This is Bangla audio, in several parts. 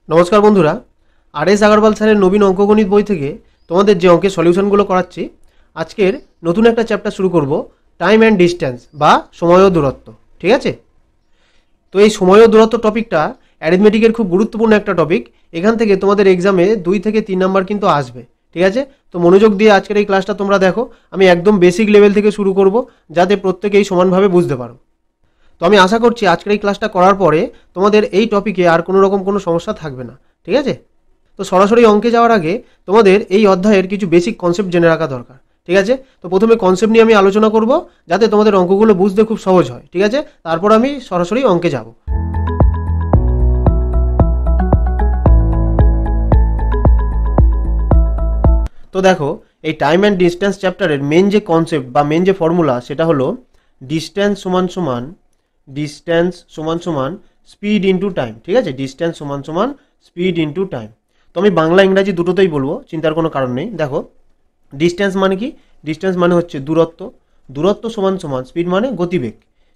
নমস্কার বন্ধুরা, আর.এস. আগরওয়াল স্যারের নবীন অঙ্কগণিত বই থেকে তোমাদের যে অঙ্কের সলিউশনগুলো করাচ্ছি, আজকের নতুন একটা চ্যাপ্টার শুরু করব, টাইম অ্যান্ড ডিস্ট্যান্স বা সময় ও দূরত্ব। ঠিক আছে? তো এই সময় ও দূরত্ব টপিকটা অ্যারিথমেটিকের খুব গুরুত্বপূর্ণ একটা টপিক। এখান থেকে তোমাদের এক্সামে 2 থেকে 3 নাম্বার কিন্তু আসবে। ঠিক আছে? তো মনোযোগ দিয়ে আজকের এই ক্লাসটা তোমরা দেখো। আমি একদম বেসিক লেভেল থেকে শুরু করব, যাতে প্রত্যেকেই সমানভাবে বুঝতে পারো। তো আমি আশা করছি আজকের এই ক্লাসটা করার পরে তোমাদের এই টপিকে আর কোনো রকম কোনো সমস্যা থাকবে না। ঠিক আছে? তো সরাসরি অঙ্কে যাওয়ার আগে তোমাদের এই অধ্যায়ের কিছু বেসিক কনসেপ্ট জেনে রাখা দরকার। ঠিক আছে? তো প্রথমে কনসেপ্ট নিয়ে আমি আলোচনা করব, যাতে তোমাদের অঙ্কগুলো বুঝতে খুব সহজ হয়। ঠিক আছে? তারপর আমি সরাসরি অঙ্কে যাব। তো দেখো, এই টাইম অ্যান্ড ডিস্টেন্স চ্যাপ্টারের মেন যে কনসেপ্ট বা মেন যে ফর্মুলা, সেটা হলো ডিস্টেন্স সমান সমান স্পিড ইন্টু টাইম। ঠিক আছে? ডিস্টেন্স সমান সমান স্পিড ইন্টু টাইম। তো আমি বাংলা ইংরাজি দুটোতেই বলবো, চিন্তার কোনো কারণ নেই। দেখো, ডিস্টেন্স মানে কি? ডিস্টেন্স মানে হচ্ছে দূরত্ব। দূরত্ব সমান সমান স্পিড মানে গতিবেগ।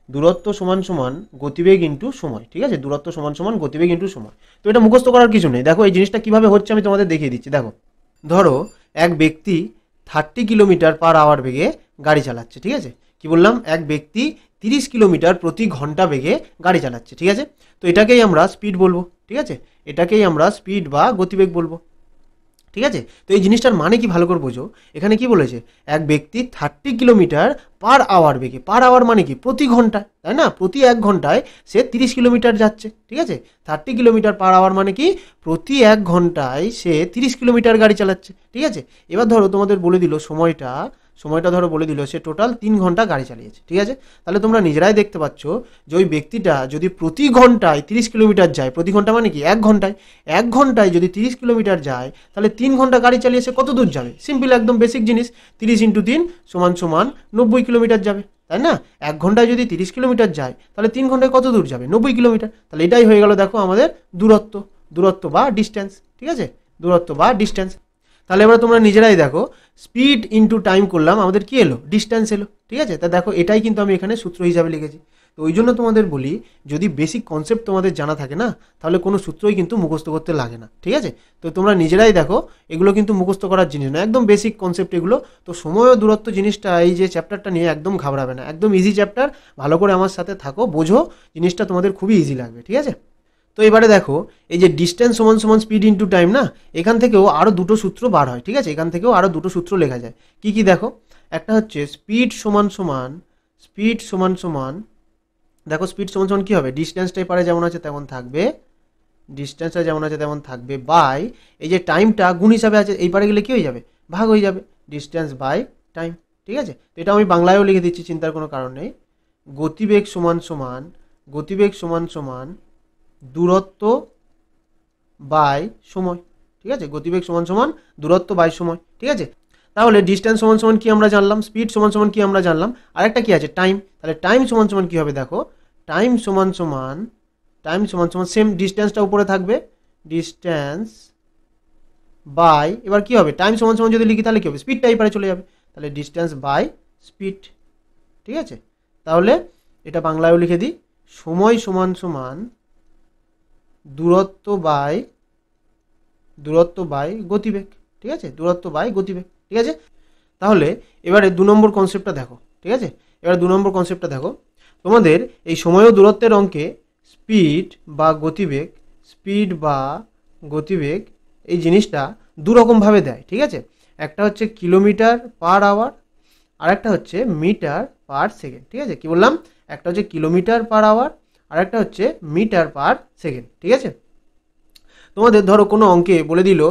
দূরত্ব সমান সমান গতিবেগ ইন্টু সময়। ঠিক আছে? দূরত্ব সমান সমান গতিবেগ ইন্টু সময়। তো এটা মুখস্থ করার কিছু নেই। দেখো, এই জিনিসটা কিভাবে হচ্ছে আমি তোমাদের দেখিয়ে দিচ্ছি। দেখো, ধরো এক ব্যক্তি 30 কিলোমিটার পার আওয়ার বেগে গাড়ি চালাচ্ছে। ঠিক আছে? কি বললাম? এক ব্যক্তি 30 কিলোমিটার প্রতি ঘন্টা বেগে গাড়ি চালাচ্ছে। ঠিক আছে? তো এটাকেই আমরা স্পিড বলবো। ঠিক আছে? এটাকেই আমরা স্পিড বা গতিবেগ বলবো। ঠিক আছে? তো এই জিনিসটার মানে কি ভালো করে বোঝো। এখানে কি বলেছে? এক ব্যক্তি 30 কিলোমিটার পার আওয়ার বেগে। পার আওয়ার মানে কি? প্রতি ঘন্টায়, তাই না? প্রতি 1 ঘন্টায় সে 30 কিলোমিটার যাচ্ছে। ঠিক আছে? 30 কিলোমিটার পার আওয়ার মানে কি? প্রতি 1 ঘন্টায় সে 30 কিলোমিটার গাড়ি চালাচ্ছে। ঠিক আছে? এবার ধরো তোমাদের বলে দিল সময়টা ধরো বলে দিল সে টোটাল 3 ঘন্টা গাড়ি চালিয়েছে। ঠিক আছে? তাহলে তোমরা নিজেরাই দেখতে পাচ্ছ যে ওই ব্যক্তিটা যদি প্রতি ঘন্টায় 30 কিলোমিটার যায়, প্রতি ঘন্টা মানে কি? 1 ঘন্টায় যদি 30 কিলোমিটার যায়, তাহলে 3 ঘন্টা গাড়ি চালিয়ে সে কত দূর যাবে? সিম্পল, একদম বেসিক জিনিস। 30 ইন্টু 3 সমান সমান 90 কিলোমিটার যাবে, তাই না? 1 ঘন্টায় যদি 30 কিলোমিটার যায়, তাহলে 3 ঘন্টায় কত দূর যাবে? 90 কিলোমিটার। তাহলে এটাই হয়ে গেল, দেখো, আমাদের দূরত্ব বা ডিস্টেন্স। ঠিক আছে? দূরত্ব বা ডিস্টেন্স। তাহলে এবার তোমরা নিজেরাই দেখো, স্পিড ইন্টু টাইম করলাম, আমাদের কি এলো? ডিস্টেন্স এলো। ঠিক আছে? তা দেখো, এটাই কিন্তু আমি এখানে সূত্র হিসাবে লিখেছি। তো ওই জন্য তোমাদের বলি, যদি বেসিক কনসেপ্ট তোমাদের জানা থাকে না, তাহলে কোনো সূত্রই কিন্তু মুখস্থ করতে লাগে না। ঠিক আছে? তো তোমরা নিজেরাই দেখো, এগুলো কিন্তু মুখস্থ করার জিনিস না, একদম বেসিক কনসেপ্ট এগুলো। তো সময় ও দূরত্ব জিনিসটা, এই যে চ্যাপ্টারটা নিয়ে একদম ঘাবড়াবে না, একদম ইজি চ্যাপ্টার। ভালো করে আমার সাথে থাকো, বোঝো, জিনিসটা তোমাদের খুবই ইজি লাগবে। ঠিক আছে? তো এবারে দেখো, এই যে ডিস্টেন্স সমান সমান স্পিড ইন্টু টাইম না, এখান থেকেও আরও দুটো সূত্র বার হয়। ঠিক আছে? এখান থেকেও আরও দুটো সূত্র লেখা যায়। কি কি দেখো, একটা হচ্ছে স্পিড সমান সমান দেখো, স্পিড সমান সমান কী হবে? ডিস্টেন্সটা এপারে যেমন আছে তেমন থাকবে বাই, এই যে টাইমটা গুণ হিসাবে আছে, এই পারে গেলে কী হয়ে যাবে? ভাগ হয়ে যাবে। Distance by time. ঠিক আছে? তো এটা আমি বাংলায়ও লিখে দিচ্ছি, চিন্তার কোনো কারণ নেই। গতিবেগ সমান সমান দূরত্ব বাই সময়। ঠিক আছে? গতিবেগ সমান সমান দূরত্ব বাই সময়। ঠিক আছে? তাহলে ডিস্টেন্স সমান সমান কি আমরা জানলাম, স্পিড সমান সমান কি আমরা জানলাম, আর একটা কি আছে? টাইম। তাহলে টাইম সমান সমান কি হবে? দেখো, টাইম সমান সমান সেম ডিস্টেন্সটা উপরে থাকবে, ডিস্টেন্স বাই, এবার কি হবে? টাইম সমান সমান যদি লিখি তাহলে কি হবে? স্পিডটা এই পারে চলে যাবে, তাহলে ডিস্টেন্স বাই স্পিড। ঠিক আছে? তাহলে এটা বাংলায়ও লিখে দিই, সময় সমান সমান দূরত্ব বাই গতিবেগ। ঠিক আছে? দূরত্ব বাই গতিবেগ। ঠিক আছে? তাহলে এবারে 2 নম্বর কনসেপ্টটা দেখো। ঠিক আছে? এবারে 2 নম্বর কনসেপ্টটা দেখো, তোমাদের এই সময় ও দূরত্বের অঙ্কে স্পিড বা গতিবেগ এই জিনিসটা দুরকমভাবে দেয়। ঠিক আছে? একটা হচ্ছে কিলোমিটার পার আওয়ার, আর একটা হচ্ছে মিটার পার সেকেন্ড। ঠিক আছে? কি বললাম? একটা হচ্ছে কিলোমিটার পার আওয়ার, আর একটা হচ্ছে মিটার পার সেকেন্ড। ঠিক আছে? তোমাদের ধরো কোনো অঙ্কে বলে দিল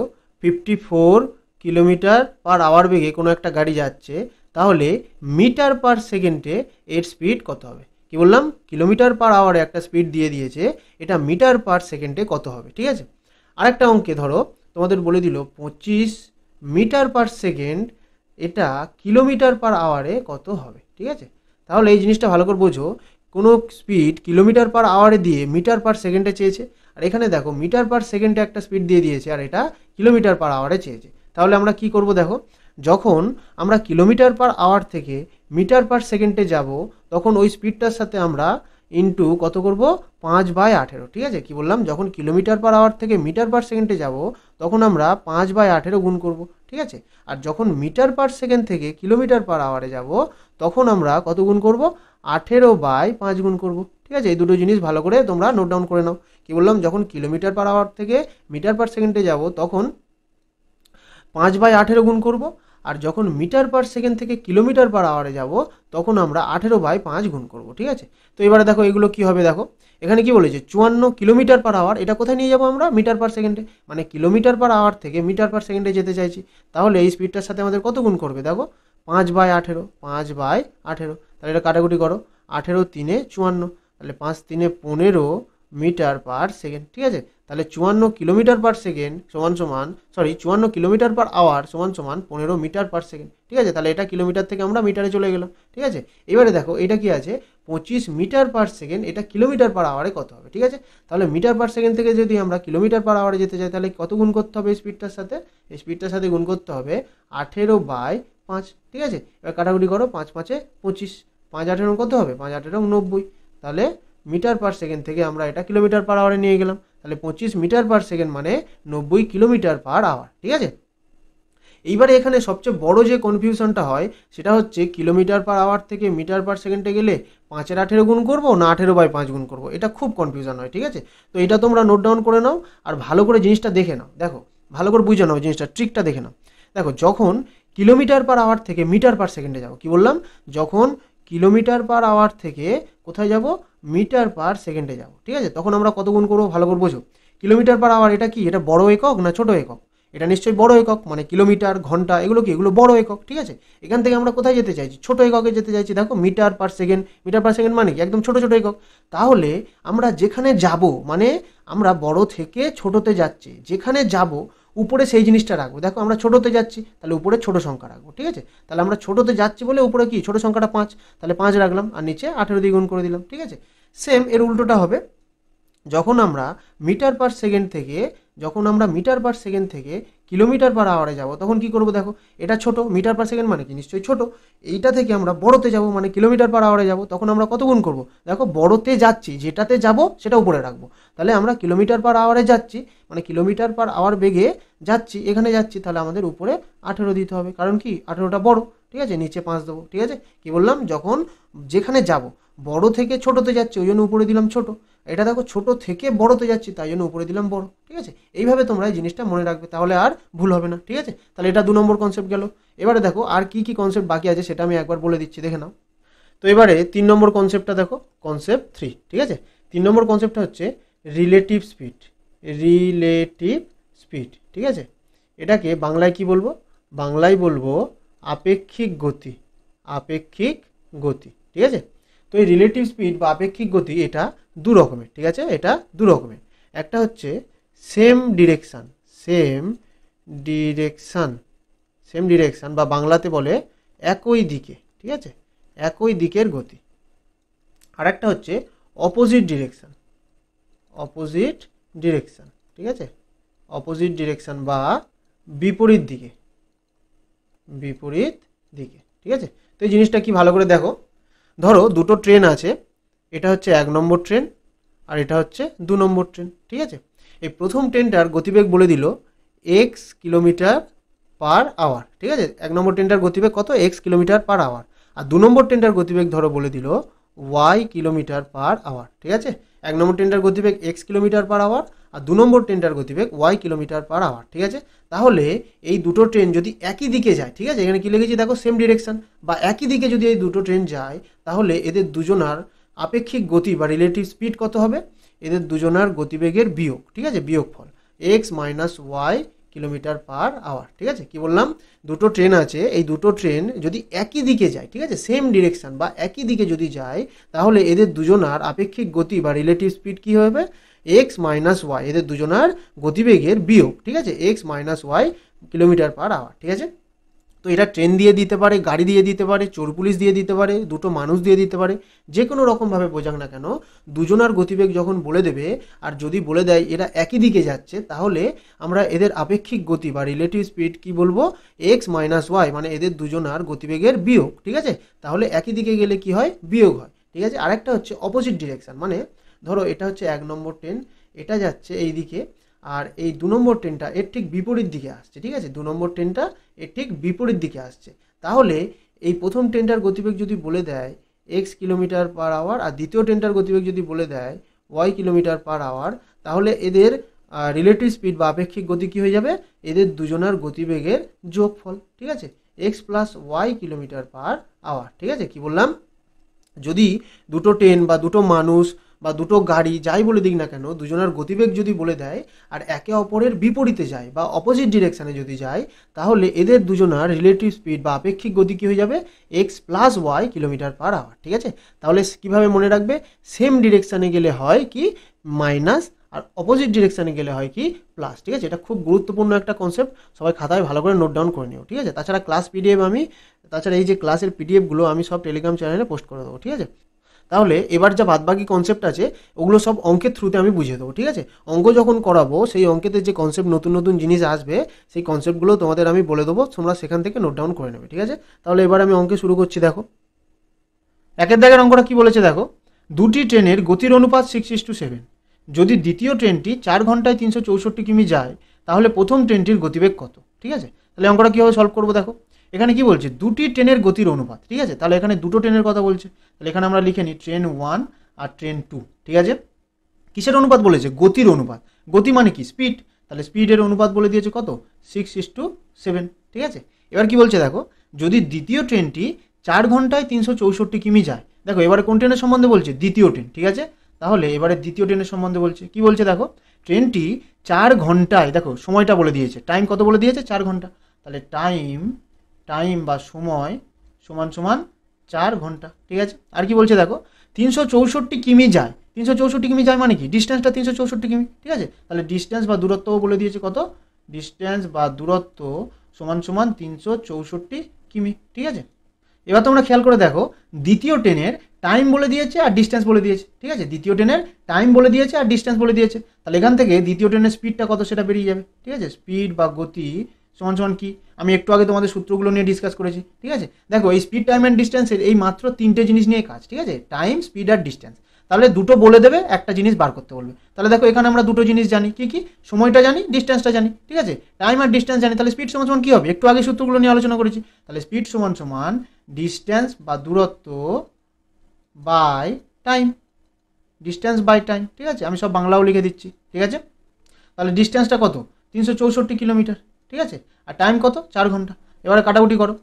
54 কিলোমিটার পার আওয়ার বেগে কোনো একটা গাড়ি যাচ্ছে, তাহলে মিটার পার সেকেন্ডে এর স্পিড কত হবে? কি বললাম? কিলোমিটার পার আওয়ারে একটা স্পিড দিয়ে দিয়েছে, এটা মিটার পার সেকেন্ডে কত হবে? ঠিক আছে? আরেকটা অঙ্কে ধরো তোমাদের বলে দিল 25 মিটার পার সেকেন্ড, এটা কিলোমিটার পার আওয়ারে কত হবে? ঠিক আছে? তাহলে এই জিনিসটা ভালো করে বোঝো, কোনো স্পিড কিলোমিটার পার আওয়ারে দিয়ে মিটার পার সেকেন্ডে চেয়েছে, আর এখানে দেখো মিটার পার সেকেন্ডে একটা স্পিড দিয়ে দিয়েছে, আর এটা কিলোমিটার পার আওয়ারে চেয়েছে। তাহলে আমরা কি করব? দেখো, যখন আমরা কিলোমিটার পার আওয়ার থেকে মিটার পার সেকেন্ডে যাব, তখন ওই স্পিডটার সাথে আমরা ইন্টু কত করব 5/18, ঠিক আছে। কি বললাম, যখন কিলোমিটার পার আওয়ার থেকে মিটার পার সেকেন্ডে যাব তখন আমরা 5/18 গুণ করব, ঠিক আছে। আর যখন মিটার পার সেকেন্ড থেকে কিলোমিটার পার আওয়ারে যাব তখন আমরা কত গুণ করব, 18/5 গুণ করব, ঠিক আছে। এই দুটো জিনিস ভালো করে তোমরা নোট ডাউন করে নাও। কি বললাম, যখন কিলোমিটার পার আওয়ার থেকে মিটার পার সেকেন্ডে যাব তখন 5/18 গুণ করব, আর যখন মিটার পার সেকেন্ড থেকে কিলোমিটার পার আওয়ারে যাব তখন আমরা 18/5 গুণ করব, ঠিক আছে। তো এবারে দেখো এগুলো কি হবে, দেখো এখানে কি বলেছে 54 কিলোমিটার পার আওয়ার, এটা কোথায় নিয়ে যাবো আমরা, মিটার পার সেকেন্ডে, মানে কিলোমিটার পার আওয়ার থেকে মিটার পার সেকেন্ডে যেতে চাইছি। তাহলে এই স্পিডটার সাথে আমাদের কত গুণ করবে, দেখো 5/18, 5/18, তাহলে এটা কাটাকুটি করো, 18 3 54, তাহলে 5 3 15 মিটার পার সেকেন্ড, ঠিক আছে। তাহলে 54 কিলোমিটার পার সেকেন্ড সমান সমান 54 কিলোমিটার পার আওয়ার সমান সমান 15 মিটার পার সেকেন্ড, ঠিক আছে। তাহলে এটা কিলোমিটার থেকে আমরা মিটারে চলে গেলাম, ঠিক আছে। এবারে দেখো এটা কি আছে 25 মিটার পার সেকেন্ড, এটা কিলোমিটার পার আওয়ারে কত হবে, ঠিক আছে। তাহলে মিটার পার সেকেন্ড থেকে যদি আমরা কিলোমিটার পার আওয়ারে যেতে চাই তাহলে কত গুণ করতে হবে, স্পিডটার সাথে, এই স্পিডটার সাথে গুণ করতে হবে 18/5, ঠিক আছে। এবার কাটাকুটি করো, 5 5 25, 5 18 কত হবে, 5 18 90, তাহলে মিটার পার সেকেন্ড থেকে আমরা এটা কিলোমিটার পার আওয়ারে নিয়ে গেলাম, তাহলে 25 মিটার পার সেকেন্ড মানে 90 কিলোমিটার পার আওয়ার, ঠিক আছে। এইবারে এখানে সবচেয়ে বড় যে কনফিউশনটা হয় সেটা হচ্ছে কিলোমিটার পার আওয়ার থেকে মিটার পার সেকেন্ডে গেলে 5/18 গুণ করবো না 18/5 গুণ করবো, এটা খুব কনফিউশন হয়, ঠিক আছে। তো এটা তোমরা নোট ডাউন করে নাও আর ভালো করে জিনিসটা দেখে নাও, দেখো ভালো করে বুঝে নাও জিনিসটা, ট্রিকটা দেখে নাও। দেখো যখন কিলোমিটার পার আওয়ার থেকে মিটার পার সেকেন্ডে যাবো, কি বললাম, যখন কিলোমিটার পার আওয়ার থেকে কোথায় যাব, মিটার পার সেকেন্ডে যাব, ঠিক আছে। তখন আমরা কত গুণ করবো ভালো করে বোঝো। কিলোমিটার পার আওয়ার এটা কি, এটা বড় একক না ছোট একক, এটা নিশ্চয়ই বড় একক, মানে কিলোমিটার ঘন্টা এগুলো কি, এগুলো বড় একক, ঠিক আছে। এখান থেকে আমরা কোথায় যেতে চাইছি, ছোট এককে যেতে চাইছি, দেখো metre per second, metre per second মানে কি একদম ছোট ছোট একক। তাহলে আমরা যেখানে যাব, মানে আমরা বড় থেকে ছোটতে যাচ্ছি, যেখানে যাব উপরে সেই জিনিসটা রাখবো। দেখো আমরা ছোটতে যাচ্ছি তাহলে উপরে ছোট সংখ্যা রাখবো, ঠিক আছে। তাহলে আমরা ছোটতে যাচ্ছি বলে উপরে কি ছোট সংখ্যাটা 5, তাহলে 5 রাখলাম আর নিচে 18 দিয়ে গুণ করে দিলাম, ঠিক আছে। সেম এর উল্টোটা হবে, যখন আমরা মিটার পার সেকেন্ড থেকে কিলোমিটার পার আওয়ারে যাব তখন কি করব, দেখো এটা ছোট, মিটার পার সেকেন্ড মানে কি নিশ্চয়ই ছোট, এইটা থেকে আমরা বড়তে যাব মানে কিলোমিটার পার আওয়ারে যাব, তখন আমরা কত গুণ করব, দেখো বড়তে যাচ্ছি যেটাতে যাব সেটা উপরে রাখবো। তাহলে আমরা কিলোমিটার পার আওয়ারে যাচ্ছি মানে কিলোমিটার পার আওয়ার বেগে যাচ্ছি, এখানে যাচ্ছি, তাহলে আমাদের উপরে 18 দিতে হবে, কারণ কি 18টা বড়, ঠিক আছে, নিচে 5 দেবো, ঠিক আছে। কি বললাম, যখন যেখানে যাব বড় থেকে ছোটতে যাচ্ছি ওই জন্য উপরে দিলাম ছোট, এটা দেখো ছোট থেকে বড়তে যাচ্ছি তাই জন্য উপরে দিলাম বড়, ঠিক আছে। এইভাবে তোমরা এই জিনিসটা মনে রাখবে, তাহলে আর ভুল হবে না, ঠিক আছে। তাহলে এটা 2 নম্বর কনসেপ্ট গেল। এবারে দেখো আর কি কি কনসেপ্ট বাকি আছে সেটা আমি একবার বলে দিচ্ছি, দেখে নাও। তো এবারে 3 নম্বর কনসেপ্টটা দেখো, কনসেপ্ট 3, ঠিক আছে। 3 নম্বর কনসেপ্টটা হচ্ছে রিলেটিভ স্পিড, রিলেটিভ স্পিড, ঠিক আছে। এটাকে বাংলায় কি বলবো, বাংলায় বলবো আপেক্ষিক গতি, আপেক্ষিক গতি, ঠিক আছে। তো এই রিলেটিভ স্পিড বা আপেক্ষিক গতি এটা 2 রকমের, ঠিক আছে, এটা 2 রকমের। একটা হচ্ছে same direction, same direction, same direction বা বাংলাতে বলে একই দিকে, ঠিক আছে, একই দিকের গতি। আর একটা হচ্ছে অপোজিট ডিরেকশান, অপোজিট ডিরেকশান, ঠিক আছে, অপোজিট ডিরেকশান বা বিপরীত দিকে, বিপরীত দিকে, ঠিক আছে। তো এই জিনিসটা কি ভালো করে দেখো, ধরো দুটো ট্রেন আছে, এটা হচ্ছে 1 নম্বর ট্রেন আর এটা হচ্ছে 2 নম্বর ট্রেন, ঠিক আছে। এই প্রথম ট্রেনটার গতিবেগ বলে দিল x কিলোমিটার পার আওয়ার, ঠিক আছে। 1 নম্বর ট্রেনটার গতিবেগ কত, x কিলোমিটার পার আওয়ার, আর 2 নম্বর ট্রেনটার গতিবেগ ধরো বলে দিল y কিলোমিটার পার আওয়ার, ঠিক আছে। 1 নম্বর ট্রেনটার গতিবেগ x কিলোমিটার পার আওয়ার আর 2 নম্বর ট্রেনটার গতিবেগ y কিলোমিটার পার আওয়ার, ঠিক আছে। তাহলে এই দুটো ট্রেন যদি একই দিকে যায়, ঠিক আছে, এখানে কি লিখেছি দেখো সেম ডিরেকশন, বা একই দিকে যদি এই দুটো ট্রেন যায় তাহলে এদের দুজনার আপেক্ষিক গতি বা রিলেটিভ স্পিড কত হবে, এদের দুজনার গতিবেগের বিয়োগ, ঠিক আছে, বিয়োগফল x minus y kilometre per hour, ঠিক আছে। কি বললাম, দুটো ট্রেন আছে, এই দুটো ট্রেন যদি একই দিকে যায়, ঠিক আছে, সেম ডিরেকশন বা একই দিকে যদি যায় তাহলে এদের দুজনার আপেক্ষিক গতি বা রিলেটিভ স্পিড কি হবে, x মাইনাস ওয়াই, এদের দুজনার গতিবেগের বিয়োগ, ঠিক আছে, x minus y kilometre per hour, ঠিক আছে। তো এটা ট্রেন দিয়ে দিতে পারে, গাড়ি দিয়ে দিতে পারে, চোর পুলিশ দিয়ে দিতে পারে, দুটো মানুষ দিয়ে দিতে পারে, যে কোনো রকমভাবে বোঝাক না কেন, দুজনার গতিবেগ যখন বলে দেবে আর যদি বলে দেয় এরা একই দিকে যাচ্ছে তাহলে আমরা এদের আপেক্ষিক গতি বা রিলেটিভ স্পিড কি বলবো, x মাইনাস ওয়াই, মানে এদের দুজনার গতিবেগের বিয়োগ, ঠিক আছে। তাহলে একই দিকে গেলে কি হয়, বিয়োগ হয়, ঠিক ঠিক আছে। আরেকটা হচ্ছে অপোজিট ডিরেকশান, মানে ধরো এটা হচ্ছে 1 নম্বর ট্রেন, এটা যাচ্ছে এই দিকে, আর এই 2 নম্বর ট্রেনটা এর ঠিক বিপরীত দিকে আসছে, ঠিক আছে। 2 নম্বর ট্রেনটা এর ঠিক বিপরীত দিকে আসছে। তাহলে এই প্রথম ট্রেনটার গতিবেগ যদি বলে দেয় এক্স কিলোমিটার পার আওয়ার, আর দ্বিতীয় ট্রেনটার গতিবেগ যদি বলে দেয় ওয়াই কিলোমিটার পার আওয়ার, তাহলে এদের রিলেটিভ স্পিড বা আপেক্ষিক গতি কী হয়ে যাবে, এদের দুজনের গতিবেগের যোগফল, ঠিক আছে, x plus y kilometre per hour, ঠিক আছে। কি বললাম, যদি দুটো ট্রেন বা দুটো মানুষ বা দুটো গাড়ি যাই বলে দিক না কেন, দুজনের গতিবেগ যদি বলে দেয় আর একে অপরের বিপরীতে যায় বা অপোজিট ডিরেকশানে যদি যায়, তাহলে এদের দুজনের রিলেটিভ স্পিড বা আপেক্ষিক গতি কী হয়ে যাবে, x plus y kilometre per hour, ঠিক আছে। তাহলে কীভাবে মনে রাখবে, সেম ডিরেকশানে গেলে হয় কি মাইনাস, আর অপোজিট ডিরেকশানে গেলে হয় কি প্লাস, ঠিক আছে। এটা খুব গুরুত্বপূর্ণ একটা কনসেপ্ট, সবাই খাতায় ভালো করে নোট ডাউন করে নিও, ঠিক আছে। তাছাড়া তাছাড়া এই যে ক্লাসের পিডিএফগুলো আমি সব টেলিগ্রাম চ্যানেলে পোস্ট করে দেবো, ঠিক আছে। তাহলে এবার যা বাদবাকি কনসেপ্ট আছে ওগুলো সব অঙ্কের থ্রুতে আমি বুঝিয়ে দেবো, ঠিক আছে। অঙ্ক যখন করাবো সেই অঙ্কেতে যে কনসেপ্ট নতুন নতুন জিনিস আসবে সেই কনসেপ্টগুলো তোমাদের আমি বলে দেবো, তোমরা সেখান থেকে নোট ডাউন করে নেবে, ঠিক আছে। তাহলে এবার আমি অঙ্কে শুরু করছি। দেখো 1 দাগের অঙ্কটা কি বলেছে, দেখো দুটি ট্রেনের গতির অনুপাত 6:7। যদি দ্বিতীয় ট্রেনটি 4 ঘন্টায় 364 কিমি যায়, তাহলে প্রথম ট্রেনটির গতিবেগ কত, ঠিক আছে। তাহলে অঙ্কটা কীভাবে সলভ করবো, দেখো এখানে কি বলছে, দুটি ট্রেনের গতির অনুপাত, ঠিক আছে। তাহলে এখানে দুটো ট্রেনের কথা বলছে, তাহলে এখানে আমরা লিখে নিই ট্রেন 1 আর ট্রেন 2, ঠিক আছে। কিসের অনুপাত বলেছে, গতির অনুপাত। গতি মানে কি, স্পিড, তাহলে স্পিডের অনুপাত বলে দিয়েছে কত, 6:7, ঠিক আছে। এবার কি বলছে, দেখো যদি দ্বিতীয় ট্রেনটি 4 ঘন্টায় 364 কিমি যায়, দেখো এবারে কোন ট্রেনের সম্বন্ধে বলছে, দ্বিতীয় ট্রেন, ঠিক আছে। তাহলে এবারে দ্বিতীয় ট্রেনের সম্বন্ধে বলছে, কি বলছে, দেখো ট্রেনটি 4 ঘন্টায়, দেখো সময়টা বলে দিয়েছে, টাইম কত বলে দিয়েছে, 4 ঘন্টা, তাহলে টাইম বা সময় সমান সমান 4 ঘন্টা, ঠিক আছে। আর কি বলছে, দেখো 364 কিমি যায়, 364 কিমি যায় মানে কি, ডিস্টেন্সটা 364 কিমি, ঠিক আছে। তাহলে ডিস্টেন্স বা দূরত্বও বলে দিয়েছে কত, ডিস্টেন্স বা দূরত্ব সমান সমান 364 কিমি, ঠিক আছে। এবার তোমরা খেয়াল করে দেখো, দ্বিতীয় ট্রেনের টাইম বলে দিয়েছে আর ডিস্টেন্স বলে দিয়েছে, ঠিক আছে। দ্বিতীয় ট্রেনের টাইম বলে দিয়েছে আর ডিস্টেন্স বলে দিয়েছে, তাহলে এখান থেকে দ্বিতীয় ট্রেনের স্পিডটা কত সেটা বেরিয়ে যাবে, ঠিক আছে। স্পিড বা গতি সমান সমান কি, আমি একটু আগে তোমাদের সূত্রগুলো নিয়ে ডিসকাস করেছি, ঠিক আছে। দেখো এই স্পিড, টাইম অ্যান্ড ডিস্টেন্সের এই মাত্র 3টে জিনিস নিয়ে কাজ, ঠিক আছে, টাইম, স্পিড আর ডিস্টেন্স। তাহলে দুটো বলে দেবে, একটা জিনিস বার করতে বলবে। তাহলে দেখো এখানে আমরা দুটো জিনিস জানি, কি কি, সময়টা জানি, ডিস্টেন্সটা জানি, ঠিক আছে। টাইম আর ডিস্টেন্স জানি, তাহলে স্পিড সমান সমান কী হবে, একটু আগে সূত্রগুলো নিয়ে আলোচনা করেছি, তাহলে স্পিড সমান সমান ডিস্টেন্স বা দূরত্ব by time, distance by time, ঠিক আছে। আমি সব বাংলাও লিখে দিচ্ছি, ঠিক আছে। তাহলে ডিস্টেন্সটা কত, 364 কিলোমিটার, ঠিক আছে, আর টাইম কত, 4 ঘন্টা। এবারে কাটাকুটি করো,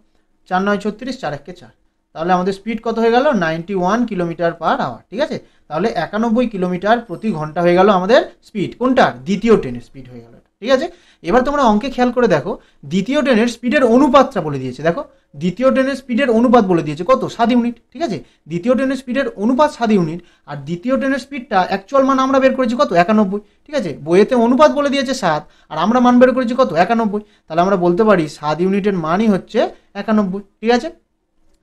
4 9 36, 4 1 4, তাহলে আমাদের স্পিড কত হয়ে গেল, 91 কিলোমিটার পার আওয়ার, ঠিক আছে। তাহলে 91 কিলোমিটার প্রতি ঘন্টা হয়ে গেল আমাদের স্পিড, কোনটার, দ্বিতীয় ট্রেনের স্পিড হয়ে গেল, ঠিক আছে। এবার তোমরা অঙ্কে খেয়াল করে দেখো, দ্বিতীয় ট্রেনের স্পিডের অনুপাতটা বলে দিয়েছে, দেখো দ্বিতীয় ট্রেনের স্পিডের অনুপাত বলে দিয়েছে কত, 7 ইউনিট, ঠিক আছে। দ্বিতীয় ট্রেনের স্পিডের অনুপাত 7 ইউনিট, আর দ্বিতীয় ট্রেনের স্পিডটা অ্যাকচুয়াল মান আমরা বের করেছি কত, 91, ঠিক আছে। বইয়েতে অনুপাত বলে দিয়েছে 7, আর আমরা মান বের করেছি কত, 91, তাহলে আমরা বলতে পারি 7 ইউনিটের মানই হচ্ছে 91, ঠিক আছে।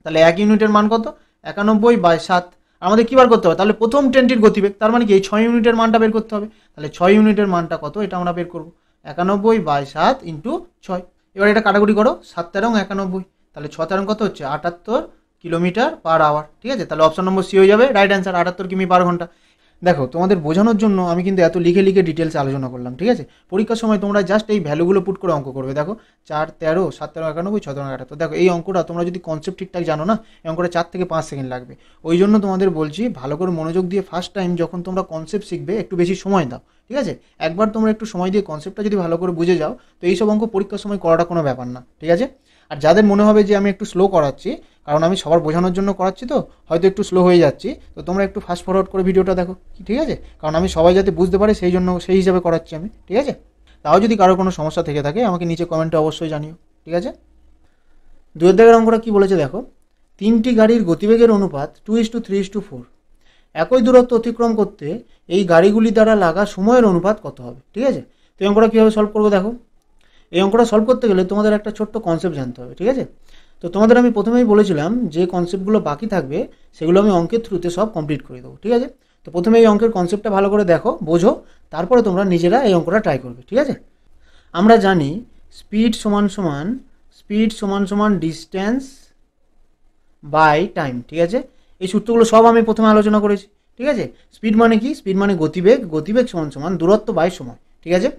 তাহলে 1 ইউনিটের মান কত, 91/7, আমাদের কী বার করতে হবে, তাহলে প্রথম ট্রেনটির গতিবেগ, তার মানে কি এই 6 ইউনিটের মানটা বের করতে হবে, তাহলে 6 ইউনিটের মানটা কত এটা আমরা বের করবো, 91/7 ইন্টু 6। এবার এটা কাটাকুটি করো, 7 13 91, তাহলে 6 13 কত হচ্ছে, 78 কিলোমিটার পার আওয়ার, ঠিক আছে। তাহলে অপশন নম্বর সি হয়ে যাবে রাইট অ্যান্সার, 78 কিমি পার ঘন্টা। দেখো তোমাদের বোঝানোর জন্য আমি কিন্তু এত লিখে লিখে ডিটেলসে আলোচনা করলাম, ঠিক আছে। পরীক্ষার সময় তোমরা জাস্ট এই ভ্যালুগুলো পুট করে অঙ্ক করবে। দেখো 4 13 7 13 91 6 13 78, দেখো এই অঙ্কটা তোমরা যদি কনসেপ্ট ঠিকঠাক জানো না, এই অঙ্কটা 4 থেকে 5 সেকেন্ড লাগবে। ওই জন্য তোমাদের বলছি ভালো করে মনোযোগ দিয়ে ফার্স্ট টাইম যখন তোমরা কনসেপ্ট শিখবে একটু বেশি সময় দাও, ঠিক আছে। একবার তোমরা একটু সময় দিয়ে কনসেপ্টটা যদি ভালো করে বুঝে যাও, তো এইসব অঙ্ক পরীক্ষার সময় করাটা কোনো ব্যাপার না, ঠিক আছে। আর যাদের মনে হবে যে আমি একটু স্লো করাচ্ছি, কারণ আমি সবার বোঝানোর জন্য করাচ্ছি, তো হয়তো একটু স্লো হয়ে যাচ্ছি, তো তোমরা একটু ফাস্ট ফরওয়ার্ড করে ভিডিওটা দেখো, ঠিক আছে। কারণ আমি সবাই যাতে বুঝতে পারে সেই জন্য সেই হিসাবে করাচ্ছি আমি, ঠিক আছে। তাও যদি কারো কোনো সমস্যা থেকে থাকে আমাকে নিচে কমেন্টে অবশ্যই জানিও, ঠিক আছে। 2 দাগের অঙ্কটা কী বলেছে, দেখো 3টি গাড়ির গতিবেগের অনুপাত 2:3:4, একই দূরত্ব অতিক্রম করতে এই গাড়িগুলি দ্বারা লাগা সময়ের অনুপাত কত হবে, ঠিক আছে। তো এই অঙ্কটা কীভাবে সলভ করবো, দেখো এই অঙ্কটা সলভ করতে গেলে তোমাদের একটা ছোট্ট কনসেপ্ট জানতে হবে, ঠিক আছে। তো তোমাদের আমি প্রথমেই বলেছিলাম যে কনসেপ্টগুলো বাকি থাকবে সেগুলো আমি অঙ্কের থ্রুতে সব কমপ্লিট করে দেবো, ঠিক আছে। তো প্রথমে এই অঙ্কের কনসেপ্টটা ভালো করে দেখো, বোঝো, তারপরে তোমরা নিজেরা এই অঙ্কটা ট্রাই করবে, ঠিক আছে। আমরা জানি স্পিড সমান সমান ডিস্টেন্স বাই টাইম, ঠিক আছে। এই সূত্রগুলো সব আমি প্রথমে আলোচনা করেছি, ঠিক আছে। স্পিড মানে কি? স্পিড মানে গতিবেগ, গতিবেগ সমান সমান দূরত্ব বাই সময়, ঠিক আছে।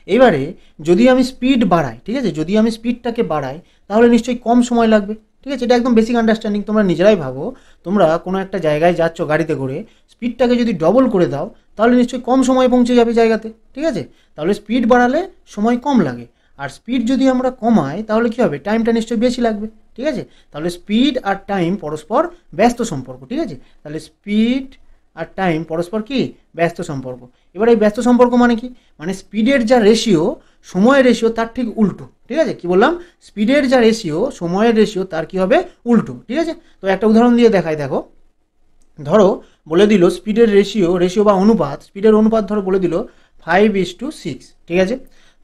এবারে যদি আমি স্পিড বাড়াই, ঠিক আছে, যদি আমি স্পিডটাকে বাড়াই তাহলে নিশ্চয়ই কম সময় লাগবে, ঠিক আছে। এটা একদম বেসিক আন্ডারস্ট্যান্ডিং, তোমরা নিজেরাই ভাবো। তোমরা কোনো একটা জায়গায় যাচ্ছ গাড়িতে করে, স্পিডটাকে যদি ডবল করে দাও তাহলে নিশ্চয়ই কম সময়ে পৌঁছে যাবে জায়গাতে, ঠিক আছে। তাহলে স্পিড বাড়ালে সময় কম লাগে, আর স্পিড যদি আমরা কমাই তাহলে কী হবে? টাইমটা নিশ্চয়ই বেশি লাগবে, ঠিক আছে। তাহলে স্পিড আর টাইম পরস্পর ব্যস্ত সম্পর্ক, ঠিক আছে। তাহলে স্পিড আর টাইম পরস্পর কি? ব্যস্ত সম্পর্ক। এবার এই ব্যস্ত সম্পর্ক মানে কি? মানে স্পিডের যা রেশিও সময়ের রেশিও তার ঠিক উল্টো, ঠিক আছে। কি বললাম? স্পিডের যা রেশিও সময়ের রেশিও তার কি হবে? উল্টো, ঠিক আছে। তো একটা উদাহরণ দিয়ে দেখাই, দেখো। ধরো বলে দিল স্পিডের রেশিও বা অনুপাত, স্পিডের অনুপাত ধরো বলে দিল 5:6, ঠিক আছে।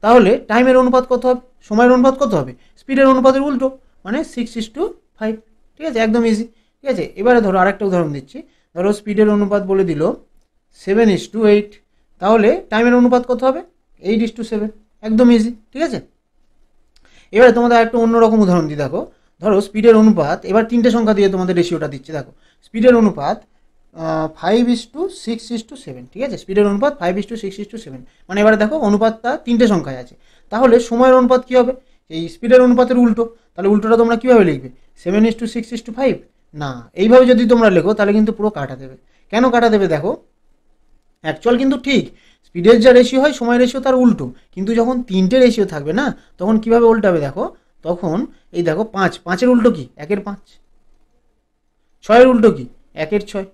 তাহলে টাইমের অনুপাত কত হবে? সময়ের অনুপাত কত হবে? স্পিডের অনুপাতের উল্টো, মানে 6:5, ঠিক আছে, একদম ইজি, ঠিক আছে। এবারে ধরো আরেকটা উদাহরণ দিচ্ছি। ধরো স্পিডের অনুপাত বলে দিল 7:8, তাহলে টাইমের অনুপাত কত হবে? 8:7, একদম ইজি, ঠিক আছে। এবারে তোমাদের একটা অন্যরকম উদাহরণ দিই, দেখো। ধরো স্পিডের অনুপাত, এবার তিনটে সংখ্যা দিয়ে তোমাদের রেশিওটা দিচ্ছে, দেখো। স্পিডের অনুপাত 5:6:7, ঠিক আছে। স্পিডের অনুপাত 5:6:7, মানে এবারে দেখো অনুপাতটা তিনটে সংখ্যায় আছে। তাহলে সময়ের অনুপাত কী হবে? এই স্পিডের অনুপাতের উল্টো। তাহলে উল্টোটা তোমরা কীভাবে লিখবে? 7:6:5? না, এইভাবে যদি তোমরা লেখো তাহলে কিন্তু পুরো কাটা দেবে। কেন কাটা দেবে? দেখো, অ্যাকচুয়াল কিন্তু ঠিক স্পিডের যা রেশিও হয় সময় রেশিও তার উল্টো, কিন্তু যখন তিনটে রেশিও থাকবে না তখন কিভাবে উল্টাবে? দেখো, তখন এই দেখো 5-5-এর উল্টো কি? 1-5। 6-এর উল্টো কি? 1-6।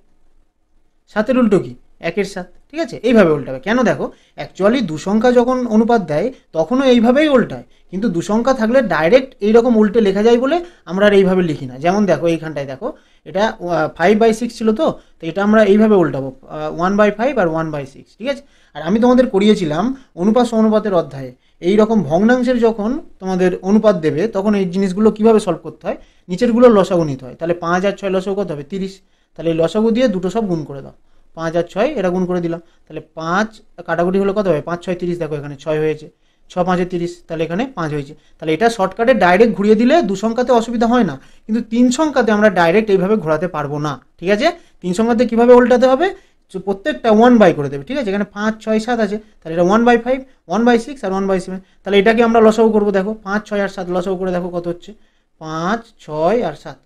7-এর উল্টো কি? 1-7, ঠিক আছে। এইভাবে উল্টাবে। কেন? দেখো, অ্যাকচুয়ালি দু সংখ্যা যখন অনুপাত দেয় তখনও এইভাবেই উল্টায়, কিন্তু দু সংখ্যা থাকলে ডাইরেক্ট এইরকম উল্টে লেখা যায় বলে আমরা আর এইভাবে লিখি না। যেমন দেখো এইখানটায় দেখো, এটা 5/6 ছিল, তো এটা আমরা এইভাবে উল্টাবো 1/5 আর 1/6, ঠিক আছে। আর আমি তোমাদের করিয়েছিলাম অনুপাত সমানুপাতের অধ্যায়ে, এই রকম ভগ্নাংশের যখন তোমাদের অনুপাত দেবে তখন এই জিনিসগুলো কিভাবে সলভ করতে হয়, নিচেরগুলো লসাগু নিতে হয়। তাহলে 5 আর 6 লসাগু কত হবে? 30। তাহলে এই লসাগু দিয়ে দুটো সব গুণ করে দাও, 5 আর 6 এটা গুণ করে দিলাম। তাহলে 5 কাটাকুটি হলে কত হবে? 5-6 30, দেখো এখানে 6 হয়েছে, 6-5-এ 30, তাহলে এখানে 5 হয়েছে। তাহলে এটা শর্টকাটে ডাইরেক্ট ঘুরিয়ে দিলে দু সংখ্যাতে অসুবিধা হয় না, কিন্তু তিন সংখ্যাতে আমরা ডাইরেক্ট এইভাবে ঘোরাতে পারবো না, ঠিক আছে। তিন সংখ্যাতে কীভাবে উল্টাতে হবে? প্রত্যেকটা 1/, করে দেবে, ঠিক আছে। এখানে 5, 6, 7 আছে, তাহলে এটা 1/5, 1/6 আর 1/7। তাহলে এটাকে আমরা লসাগু করবো, দেখো 5, 6 আর 7 লসাগু করে দেখো কত হচ্ছে? 5, 6 আর 7।